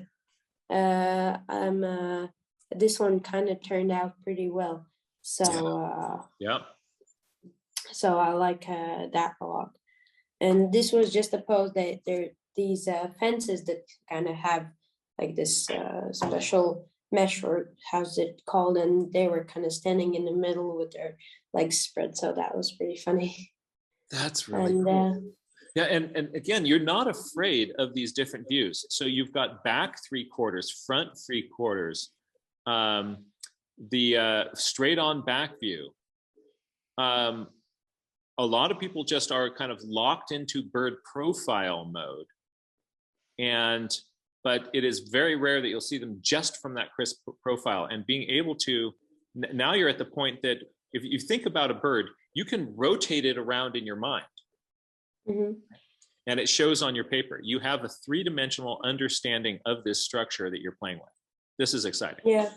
this one kind of turned out pretty well. So yeah. So I like that a lot. And this was just a pose that there these fences that kind of have like this special mesh, or how's it called, and they were kind of standing in the middle with their legs spread, so that was pretty funny. That's really cool. Yeah, and again, you're not afraid of these different views. So you've got back 3/4, front 3/4, the straight on back view. A lot of people just are kind of locked into bird profile mode, but it is very rare that you'll see them just from that crisp profile. And being able to, now you're at the point that if you think about a bird, you can rotate it around in your mind. Mm-hmm. And it shows on your paper. You have a 3-dimensional understanding of this structure that you're playing with. This is exciting. Yeah,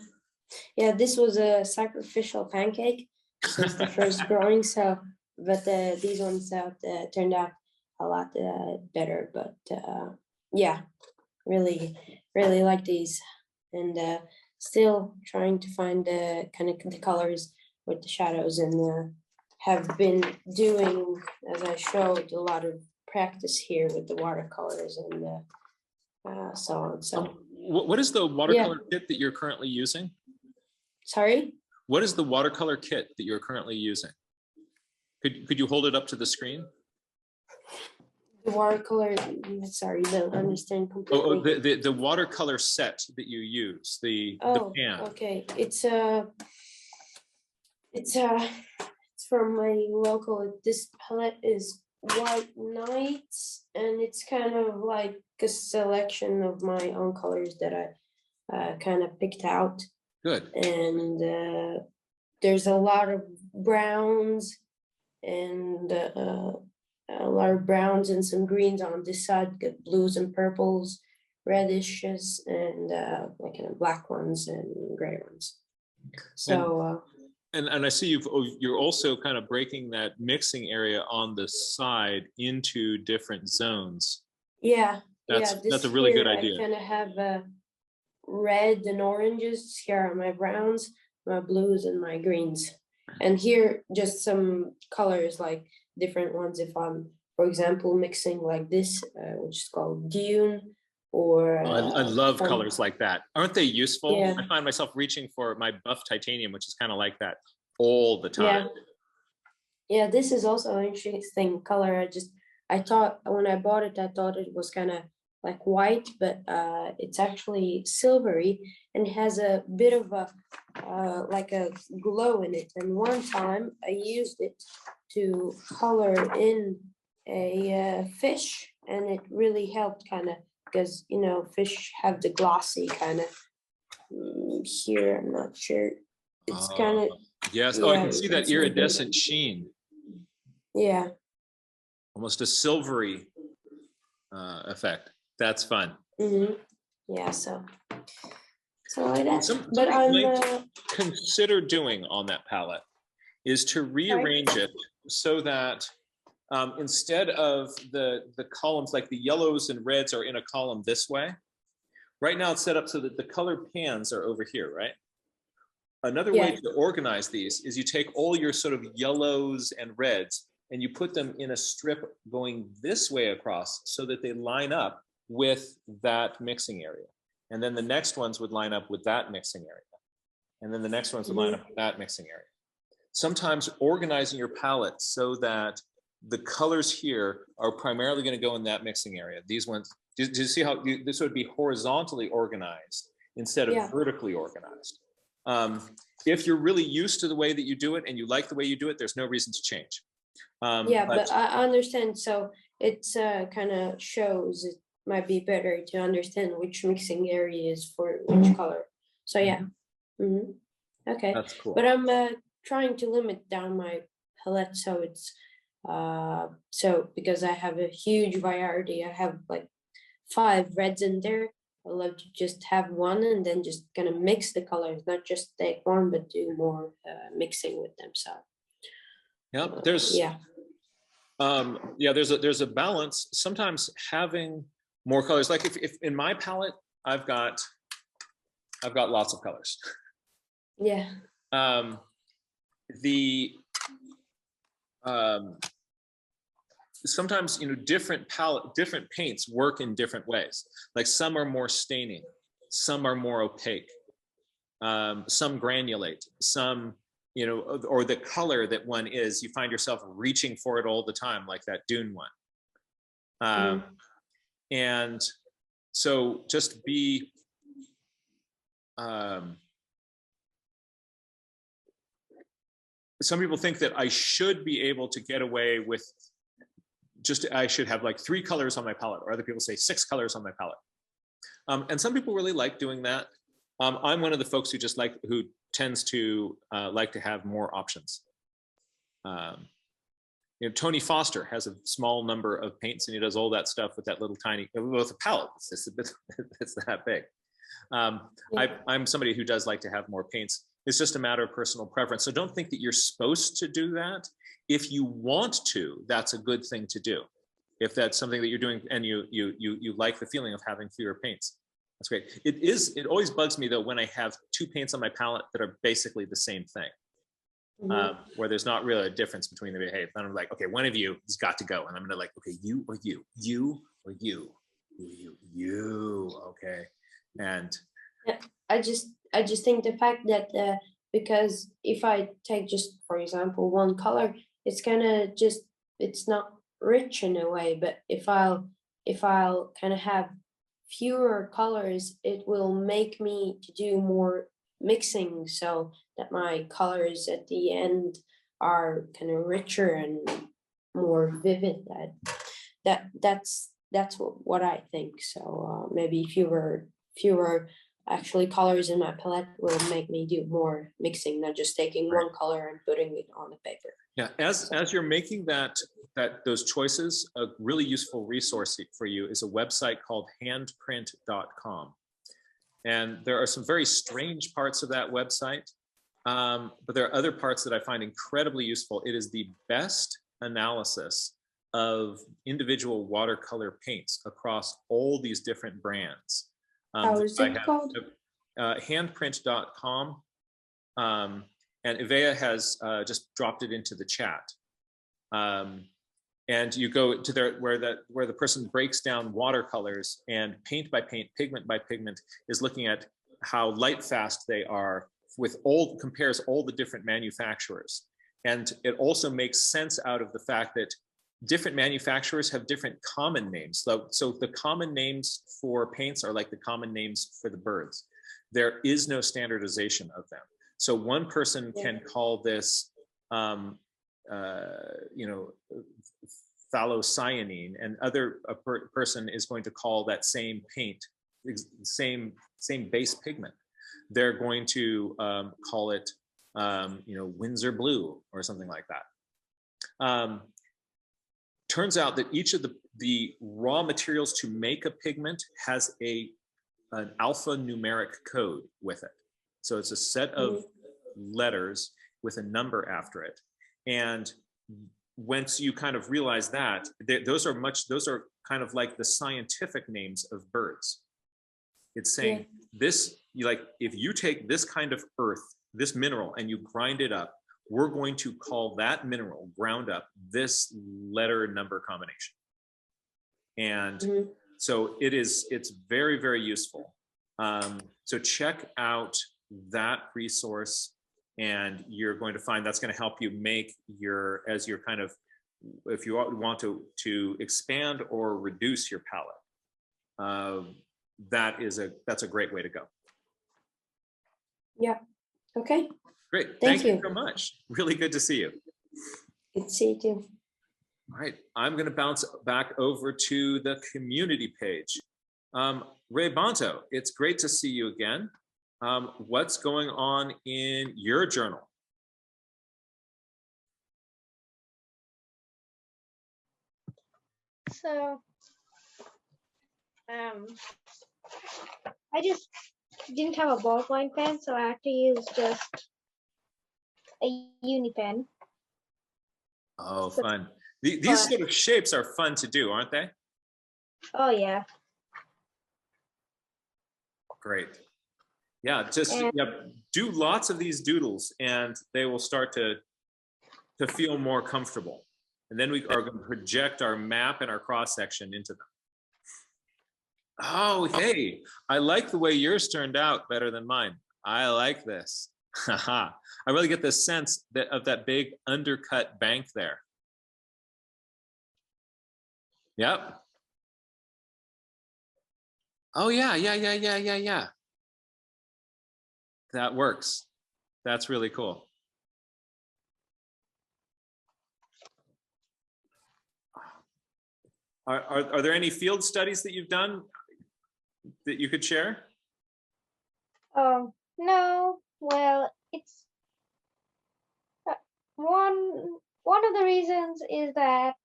Yeah, this was a sacrificial pancake. So it's the first drawing. So, but these ones turned out a lot better. But yeah, really, really like these, and still trying to find the kind of the colors with the shadows, and have been doing, as I showed, a lot of practice here with the watercolors and so on. So, what is the watercolor kit that you're currently using? sorry. What is the watercolor kit that you're currently using? Could you hold it up to the screen? The watercolor. Sorry, don't understand completely. The watercolor set that you use, the pan. Okay. It's from my local. This palette is White Nights, and it's kind of like a selection of my own colors that I kind of picked out. Good. And there's a lot of browns and a lot of browns and some greens on this side. Got blues and purples, redishes, and like kind of black ones and gray ones. So. And I see you're also kind of breaking that mixing area on the side into different zones. Yeah, that's a really good idea. I kind of have red and oranges. Here are my browns, my blues, and my greens. And here, just some colors, like different ones. If I'm, for example, mixing like this, which is called Dune, or I love colors like that. Aren't they useful? Yeah. I find myself reaching for my buff titanium, which is kind of like that all the time. Yeah, this is also an interesting color. I thought when I bought it, I thought it was kind of like white, but it's actually silvery and has a bit of a like a glow in it. And one time I used it to color in a fish, and it really helped, kind of, because fish have the glossy kind of here. I'm not sure. It's kind of yes. Oh, I can see that iridescent sheen. Yeah. Almost a silvery effect. That's fun. Mm-hmm. Yeah. So like that. But I'm consider doing on that palette is to rearrange it so that instead of the columns, like the yellows and reds are in a column this way. Right now it's set up so that the color pans are over here, right? Another way to organize these is you take all your sort of yellows and reds and you put them in a strip going this way across so that they line up with that mixing area. And then the next ones would line up with that mixing area. And then the next ones would line up with that mixing area. Sometimes organizing your palette so that the colors here are primarily going to go in that mixing area. These ones, do you see how this would be horizontally organized instead of vertically organized? If you're really used to the way that you do it and you like the way you do it, there's no reason to change. But I understand. So it's kind of shows it might be better to understand which mixing area is for which color. So yeah. Okay. That's cool. But I'm trying to limit down my palette, so it's so because I have a huge variety. I have like 5 reds in there. I love to just have one and then just kind of mix the colors, not just take one, but do more mixing with them. So there's there's a balance. Sometimes having more colors, like if in my palette I've got lots of colors. Sometimes different paints work in different ways. Like some are more staining, some are more opaque, some granulate, some or the color that one is, you find yourself reaching for it all the time, like that Dune one. And so just be some people think that I should be able to get away with I should have like 3 colors on my palette, or other people say 6 colors on my palette. And some people really like doing that. I'm one of the folks who tends to like to have more options. Tony Foster has a small number of paints, and he does all that stuff with that little tiny, with a palette. It's that big. I'm somebody who does like to have more paints. It's just a matter of personal preference. So don't think that you're supposed to do that. If you want to, that's a good thing to do. If that's something that you're doing and you like the feeling of having fewer paints, that's great. It always bugs me though when I have two paints on my palette that are basically the same thing. Where there's not really a difference between the behavior. And I'm like, okay, one of you has got to go. And I'm gonna like, okay, you or you, you or you, you, okay. And yeah, I just think the fact that because if I take just for example one color, it's gonna just, it's not rich in a way, but if I'll kind of have fewer colors, it will make me to do more mixing so that my colors at the end are kind of richer and more vivid. That's what I think. So maybe fewer actually colors in my palette will make me do more mixing, not just taking one color and putting it on the paper. yeah, as you're making those choices, a really useful resource for you is a website called handprint.com. And there are some very strange parts of that website, but there are other parts that I find incredibly useful. It is the best analysis of individual watercolor paints across all these different brands. How is it called? Handprint.com. And Ivea has just dropped it into the chat. And you go to where the person breaks down watercolors, and paint by paint, pigment by pigment, is looking at how light fast they are compares all the different manufacturers. And it also makes sense out of the fact that different manufacturers have different common names. So the common names for paints are like the common names for the birds. There is no standardization of them. So one person can call this, phthalocyanine, and person is going to call that same paint, same base pigment. They're going to call it, Windsor blue or something like that. Turns out that each of the raw materials to make a pigment has an alphanumeric code with it. So it's a set of letters with a number after it. And once you kind of realize that, those are kind of like the scientific names of birds. It's saying this, if you take this kind of earth, this mineral, and you grind it up, we're going to call that mineral ground up this letter number combination. And so it's very, very useful. So check out that resource, and you're going to find that's going to help you make if you want to expand or reduce your palette. That's a great way to go. Yeah. Okay. Great. Thank you so much. Really good to see you. Good to see you too. All right. I'm going to bounce back over to the community page. Ray Bonto, it's great to see you again. What's going on in your journal? So, I just didn't have a ballpoint pen, so I had to use just a uni pen. Oh, fun. These sort of shapes are fun to do, aren't they? Oh, yeah. Great. Yeah, do lots of these doodles, and they will start to feel more comfortable. And then we are going to project our map and our cross section into them. Oh, hey, I like the way yours turned out better than mine. I like this. I really get the sense of that big undercut bank there. Yep. Oh, yeah. That works. That's really cool. Are there any field studies that you've done that you could share? No. Well, it's one of the reasons is that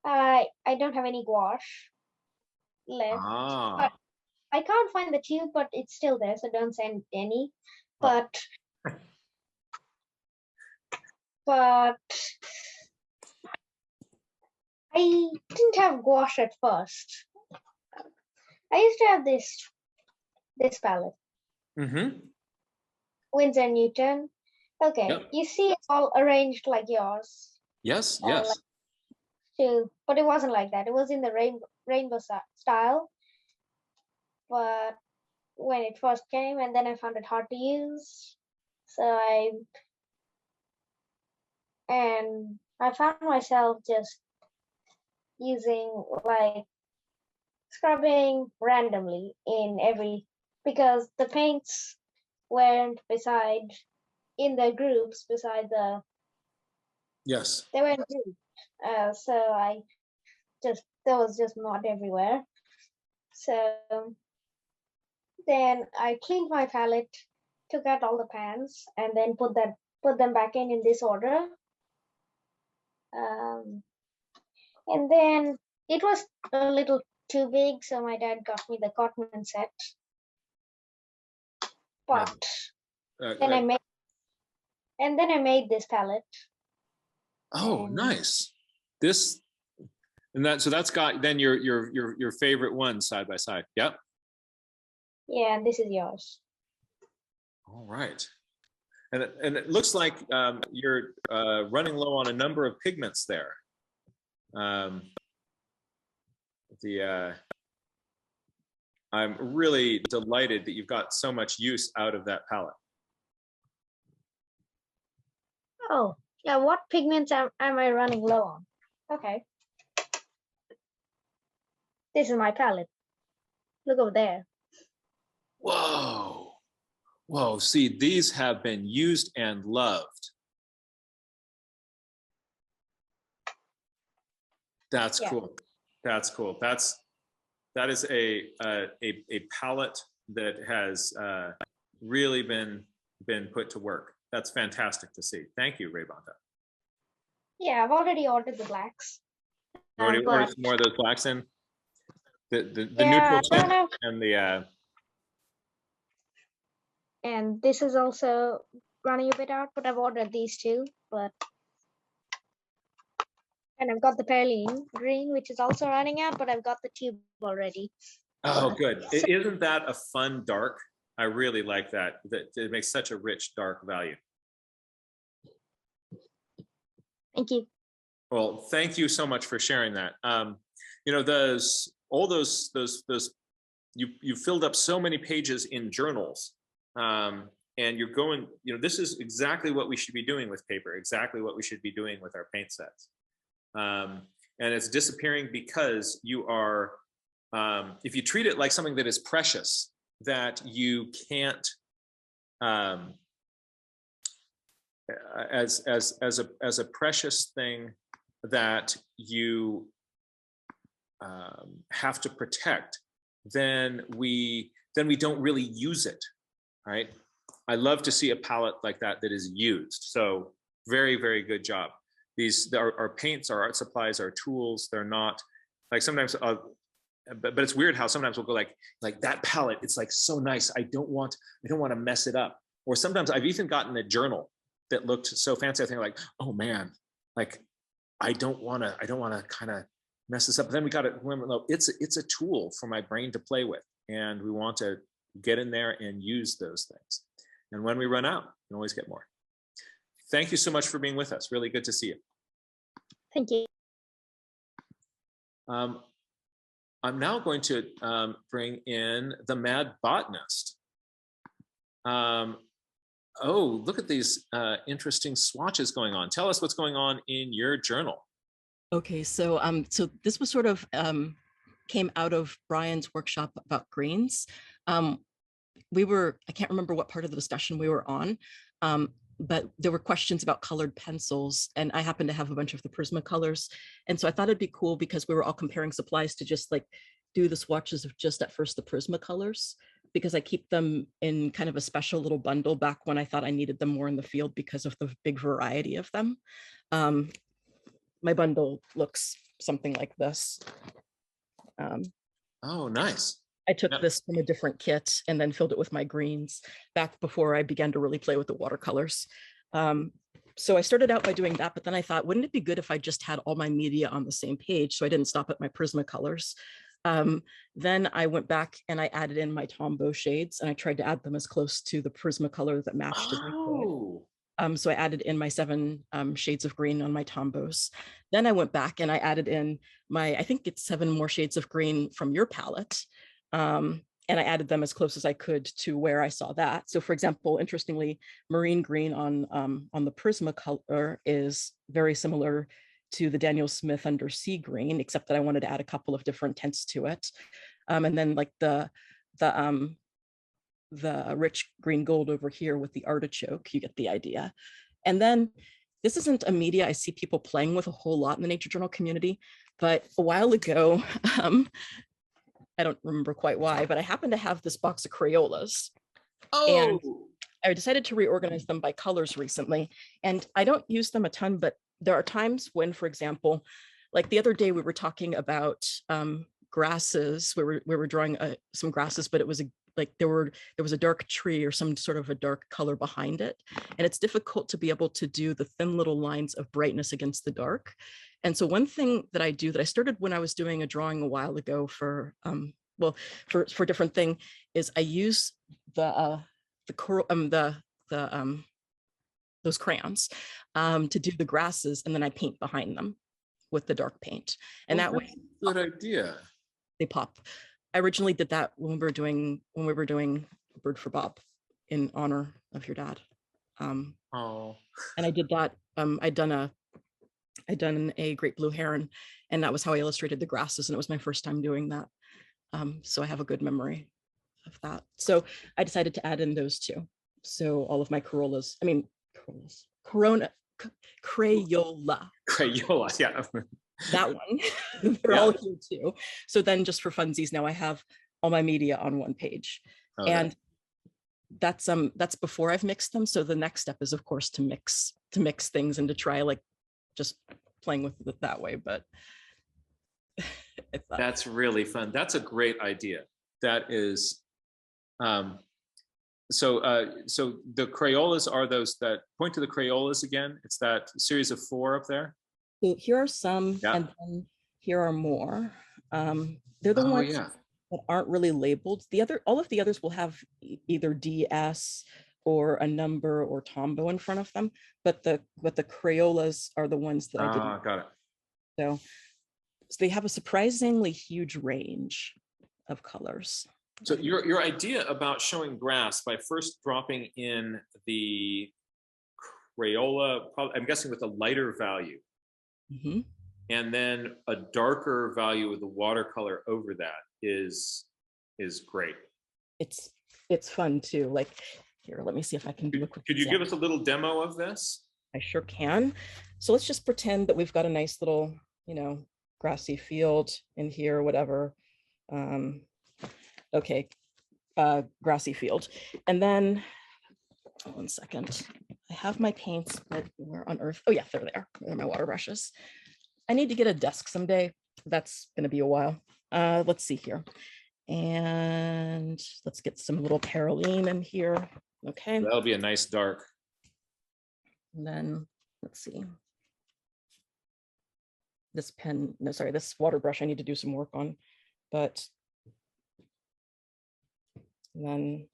I don't have any gouache left. Ah. I can't find the tube, but it's still there, so don't send any. Oh. But I didn't have gouache at first. I used to have this palette, Mm-hmm. Winsor Newton. Okay, Yep. you see it's all arranged like yours. Yes, Or yes. like too, but it wasn't like that. It was in the rainbow style. But when it first came, and then I found it hard to use, so I found myself just using like scrubbing randomly in every, because the paints weren't beside in the groups beside the Yes. they weren't grouped. So I just there was just mud everywhere. So then I cleaned my palette, took out all the pans, and then put them back in this order. And then it was a little too big, so my dad got me the Cotman set. But then I made this palette. Oh, and nice. This and that. So that's got then your favorite one side by side. Yep. Yeah, this is yours. All right. And it looks like you're running low on a number of pigments there. I'm really delighted that you've got so much use out of that palette. Oh, yeah, what pigments am I running low on? Okay. This is my palette. Look over there. Whoa. Whoa, see, these have been used and loved. That's cool. That's cool. That is a palette that has really been put to work. That's fantastic to see. Thank you, Ray Bonta. Yeah, I've already ordered the blacks. Already ordered some more of those blacks in. The yeah, neutral tint and the and this is also running a bit out, but I've ordered these two. And I've got the Perlene green, which is also running out, but I've got the tube already. oh, good. Isn't that a fun dark? I really like that. That it makes such a rich dark value. Thank you. Well, thank you so much for sharing that. You know, you filled up so many pages in journals, and you're going, you know, this is exactly what we should be doing with paper, exactly what we should be doing with our paint sets. And it's disappearing because you are, if you treat it like something that is precious, that you can't, as a precious thing that you have to protect, then we don't really use it, right? I love to see a palette like that that is used. So very, very good job. These our paints, our art supplies, our tools. They're not like sometimes, but it's weird how sometimes we'll go like that palette. It's like so nice. I don't want to mess it up. Or sometimes I've even gotten a journal that looked so fancy. I think like, oh man, like I don't want to kind of mess this up. But then we got to remember, no, it's a tool for my brain to play with, and we want to get in there and use those things. And when we run out, we can always get more. Thank you so much for being with us. Really good to see you. Thank you. I'm now going to bring in the Mad Botanist. Oh, look at these interesting swatches going on. Tell us what's going on in your journal. Okay, so so this was sort of came out of Brian's workshop about greens. I can't remember what part of the discussion we were on, but there were questions about colored pencils, and I happen to have a bunch of the Prismacolors. And so I thought it'd be cool because we were all comparing supplies to just like do the swatches of just at first the Prismacolors, because I keep them in kind of a special little bundle back when I thought I needed them more in the field because of the big variety of them. My bundle looks something like this. Oh, nice. I took Yep. this from a different kit and then filled it with my greens back before I began to really play with the watercolors. So I started out by doing that, but then I thought, wouldn't it be good if I just had all my media on the same page? So I didn't stop at my Prismacolors. Then I went back and I added in my Tombow shades, and I tried to add them as close to the Prismacolor that matched as I could. Oh, So I added in my 7 shades of green on my Tombows. Then I went back and I added in I think it's 7 more shades of green from your palette. And I added them as close as I could to where I saw that. So for example, interestingly, marine green on the Prismacolor is very similar to the Daniel Smith Undersea green, except that I wanted to add a couple of different tints to it. And then like the rich green gold over here with the artichoke, you get the idea. And then this isn't a media I see people playing with a whole lot in the nature journal community, but a while ago, I don't remember quite why, but I happened to have this box of Crayolas. And I decided to reorganize them by colors recently. And I don't use them a ton, but there are times when, for example, like the other day we were talking about grasses. We were drawing some grasses, but it was there was a dark tree or some sort of a dark color behind it. And it's difficult to be able to do the thin little lines of brightness against the dark. And so one thing that I do that I started when I was doing a drawing a while ago for a different thing is I use those crayons to do the grasses, and then I paint behind them with the dark paint. And that way, good idea. They pop. I originally did that when we were doing Bird for Bob in honor of your dad. And I did that. I'd done a great blue heron, and that was how I illustrated the grasses, and it was my first time doing that. So I have a good memory of that. So I decided to add in those 2. So all of my Crayola. Crayola, yeah. that one. They're all here too. So then just for funsies, now I have all my media on one page. Okay. And that's before I've mixed them. So the next step is of course to mix things and to try like just playing with it that way. But that's really fun. That's a great idea. That is so the Crayolas are those that point to the Crayolas again. It's that series of 4 up there. So here are some, and then here are more. They're the ones that aren't really labeled. All of the others will have either DS or a number or Tombow in front of them, but the Crayolas are the ones that I didn't. Got it. So they have a surprisingly huge range of colors. So your idea about showing grass by first dropping in the Crayola, I'm guessing with a lighter value, and then a darker value of the watercolor over that is great. It's fun too. Like here, let me see if I can do a quick Could you give us a little demo of this? I sure can. So let's just pretend that we've got a nice little, grassy field in here, whatever. Okay, grassy field. And then, one second. I have my paints, but where on earth? Oh yeah, there they are. They're my water brushes. I need to get a desk someday. That's gonna be a while. Let's see here. And let's get some little Paroline in here. Okay. That'll be a nice dark. And then let's see. This this water brush I need to do some work on, but then,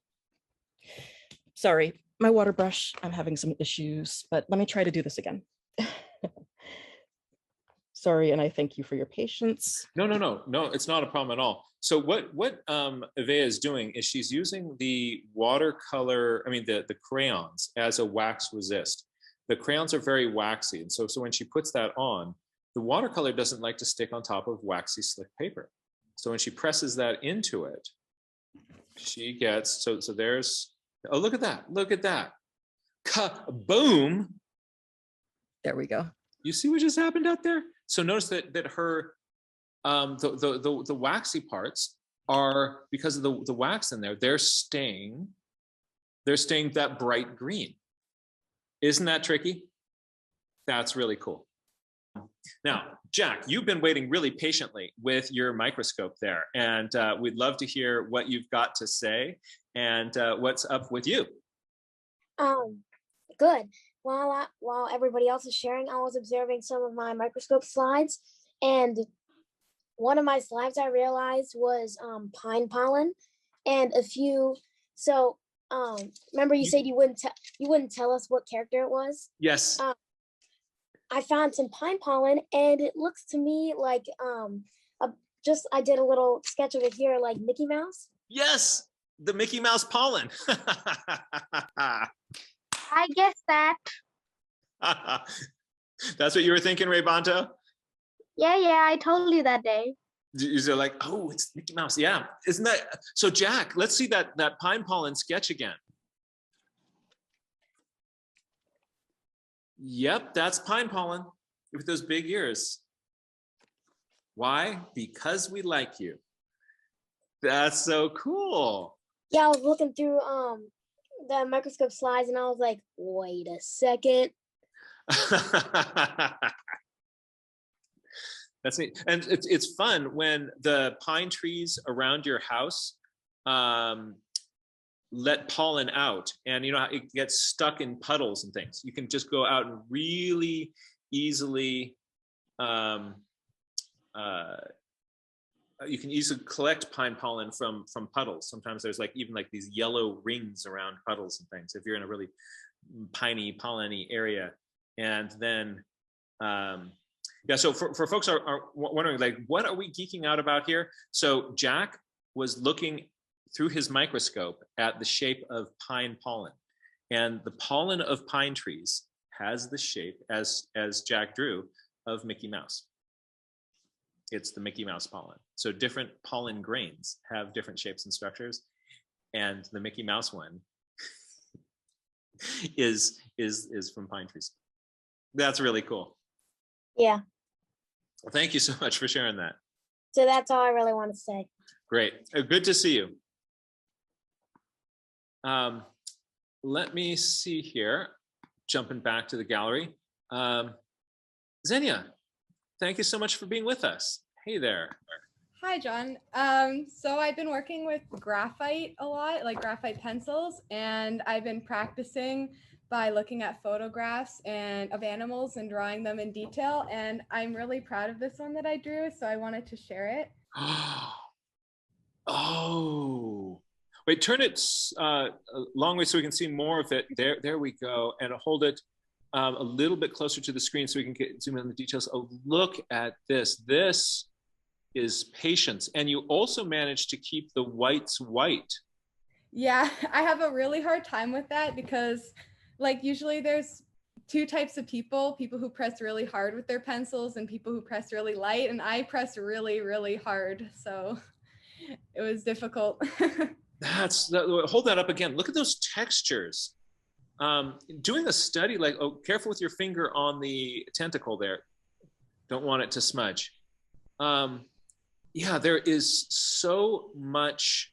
sorry, my water brush, I'm having some issues, but let me try to do this again. Sorry, and I thank you for your patience. No, it's not a problem at all. So what Evea is doing is she's using the watercolor, the crayons as a wax resist. The crayons are very waxy, and so when she puts that on, the watercolor doesn't like to stick on top of waxy slick paper. So when she presses that into it, she gets, so there's, oh, look at that. Boom. There we go. You see what just happened out there? So notice that her, the waxy parts are, because of the wax in there, they're staying that bright green. Isn't that tricky? That's really cool. Now, Jack, you've been waiting really patiently with your microscope there, and we'd love to hear what you've got to say and what's up with you. Good. While everybody else is sharing, I was observing some of my microscope slides, and one of my slides I realized was pine pollen, and a few. So remember you said you wouldn't tell us what character it was? Yes. I found some pine pollen, and it looks to me like I did a little sketch of it here, like Mickey Mouse. Yes, the Mickey Mouse pollen. I guess that. That's what you were thinking, Ray Bonto? Yeah, I told you that day. You're like, oh, it's Mickey Mouse. Yeah, isn't that so? Jack, let's see that pine pollen sketch again. Yep, that's pine pollen with those big ears. Why? Because we like you. That's so cool. Yeah, I was looking through the microscope slides, and I was like, wait a second. That's neat. And it's fun when the pine trees around your house let pollen out, and it gets stuck in puddles and things. You can just go out and really easily you can easily collect pine pollen from puddles. Sometimes there's even these yellow rings around puddles and things if you're in a really piney, polleny area. And then yeah, so for folks are wondering, what are we geeking out about here? So Jack was looking through his microscope at the shape of pine pollen, and the pollen of pine trees has the shape, as Jack drew, of Mickey Mouse. It's the Mickey Mouse pollen. So different pollen grains have different shapes and structures, and the Mickey Mouse one is from pine trees. That's really cool. Yeah. Well, thank you so much for sharing that. So that's all I really want to say. Great. Good to see you. Let me see here, jumping back to the gallery. Xenia, thank you so much for being with us. Hey there. Hi, John. So I've been working with graphite a lot, like graphite pencils, and I've been practicing by looking at photographs of animals and drawing them in detail. And I'm really proud of this one that I drew, so I wanted to share it. Oh, wait, turn it a long way so we can see more of it. There we go. And hold it a little bit closer to the screen so we can zoom in on the details. Oh, look at this. This is patience. And you also managed to keep the whites white. Yeah, I have a really hard time with that because usually there's two types of people who press really hard with their pencils and people who press really light, and I press really, really hard. So it was difficult. Hold that up again. Look at those textures. Doing a study careful with your finger on the tentacle there. Don't want it to smudge. Yeah, there is so much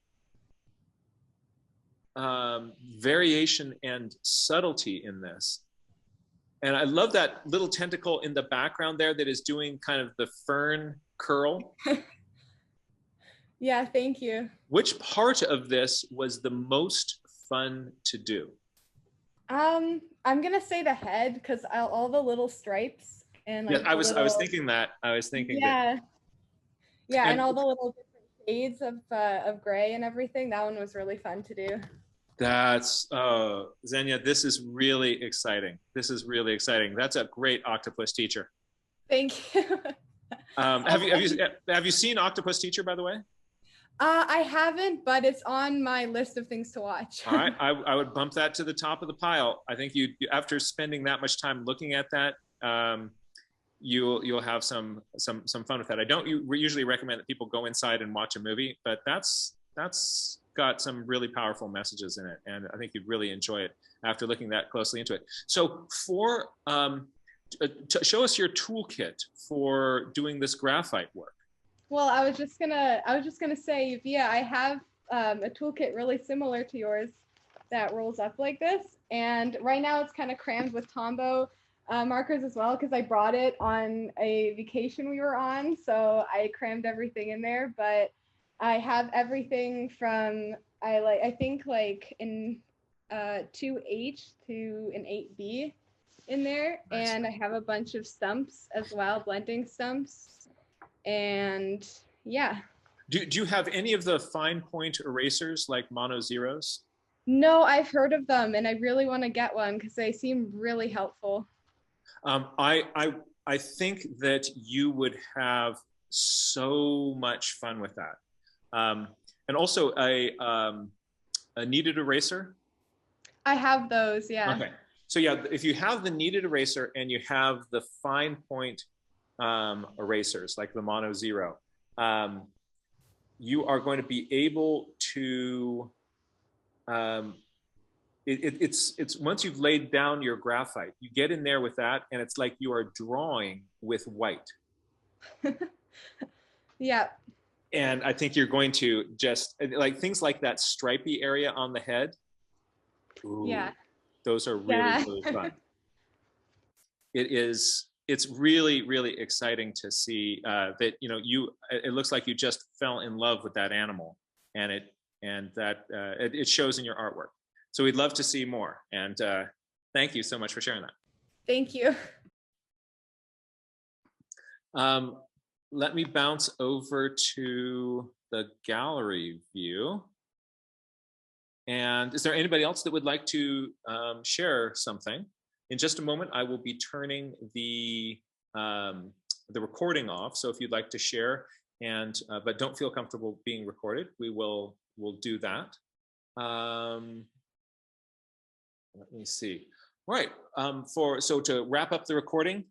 variation and subtlety in this. And I love that little tentacle in the background there that is doing kind of the fern curl. Yeah, thank you. Which part of this was the most fun to do? I'm gonna say the head, because all the little stripes and yeah, I was thinking that. Yeah, and all the little different shades of gray and everything. That one was really fun to do. That's Xenia, this is really exciting. That's a great octopus teacher. Thank you. Have you seen Octopus Teacher, by the way? I haven't, but it's on my list of things to watch. All right, I would bump that to the top of the pile. I think after spending that much time looking at that, you'll have some fun with that. I don't usually recommend that people go inside and watch a movie, but that's got some really powerful messages in it, and I think you'd really enjoy it after looking that closely into it. So show us your toolkit for doing this graphite work. Well, I was just gonna say, yeah, I have a toolkit really similar to yours that rolls up like this, and right now it's kind of crammed with Tombow markers as well because I brought it on a vacation we were on, so I crammed everything in there. But I have everything from I think like in 2H to an 8B in there, Nice. and I have a bunch of stumps as well, blending stumps, and yeah. Do you have any of the fine point erasers like mono zeros? No, I've heard of them, and I really want to get one because they seem really helpful. I think that you would have so much fun with that, and also a kneaded eraser. I have those, yeah. Okay, so yeah, if you have the kneaded eraser and you have the fine point erasers like the mono zero, you are going to be able to. It's once you've laid down your graphite, you get in there with that, and it's like you are drawing with white. Yeah. And I think you're going to just like things like that stripy area on the head. Ooh, Yeah. those are really, really fun. It's really, really exciting to see that, it looks like you just fell in love with that animal, and it shows in your artwork. So we'd love to see more. And thank you so much for sharing that. Thank you. Let me bounce over to the gallery view. And is there anybody else that would like to share something? In just a moment, I will be turning the recording off. So if you'd like to share, but don't feel comfortable being recorded, we'll do that. Let me see. All right. So to wrap up the recording,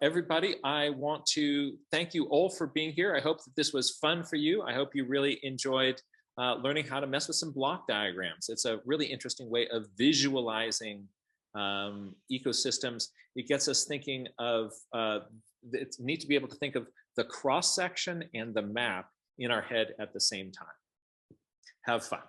everybody, I want to thank you all for being here. I hope that this was fun for you. I hope you really enjoyed learning how to mess with some block diagrams. It's a really interesting way of visualizing ecosystems. It gets us thinking of, it's neat to be able to think of the cross section and the map in our head at the same time. Have fun.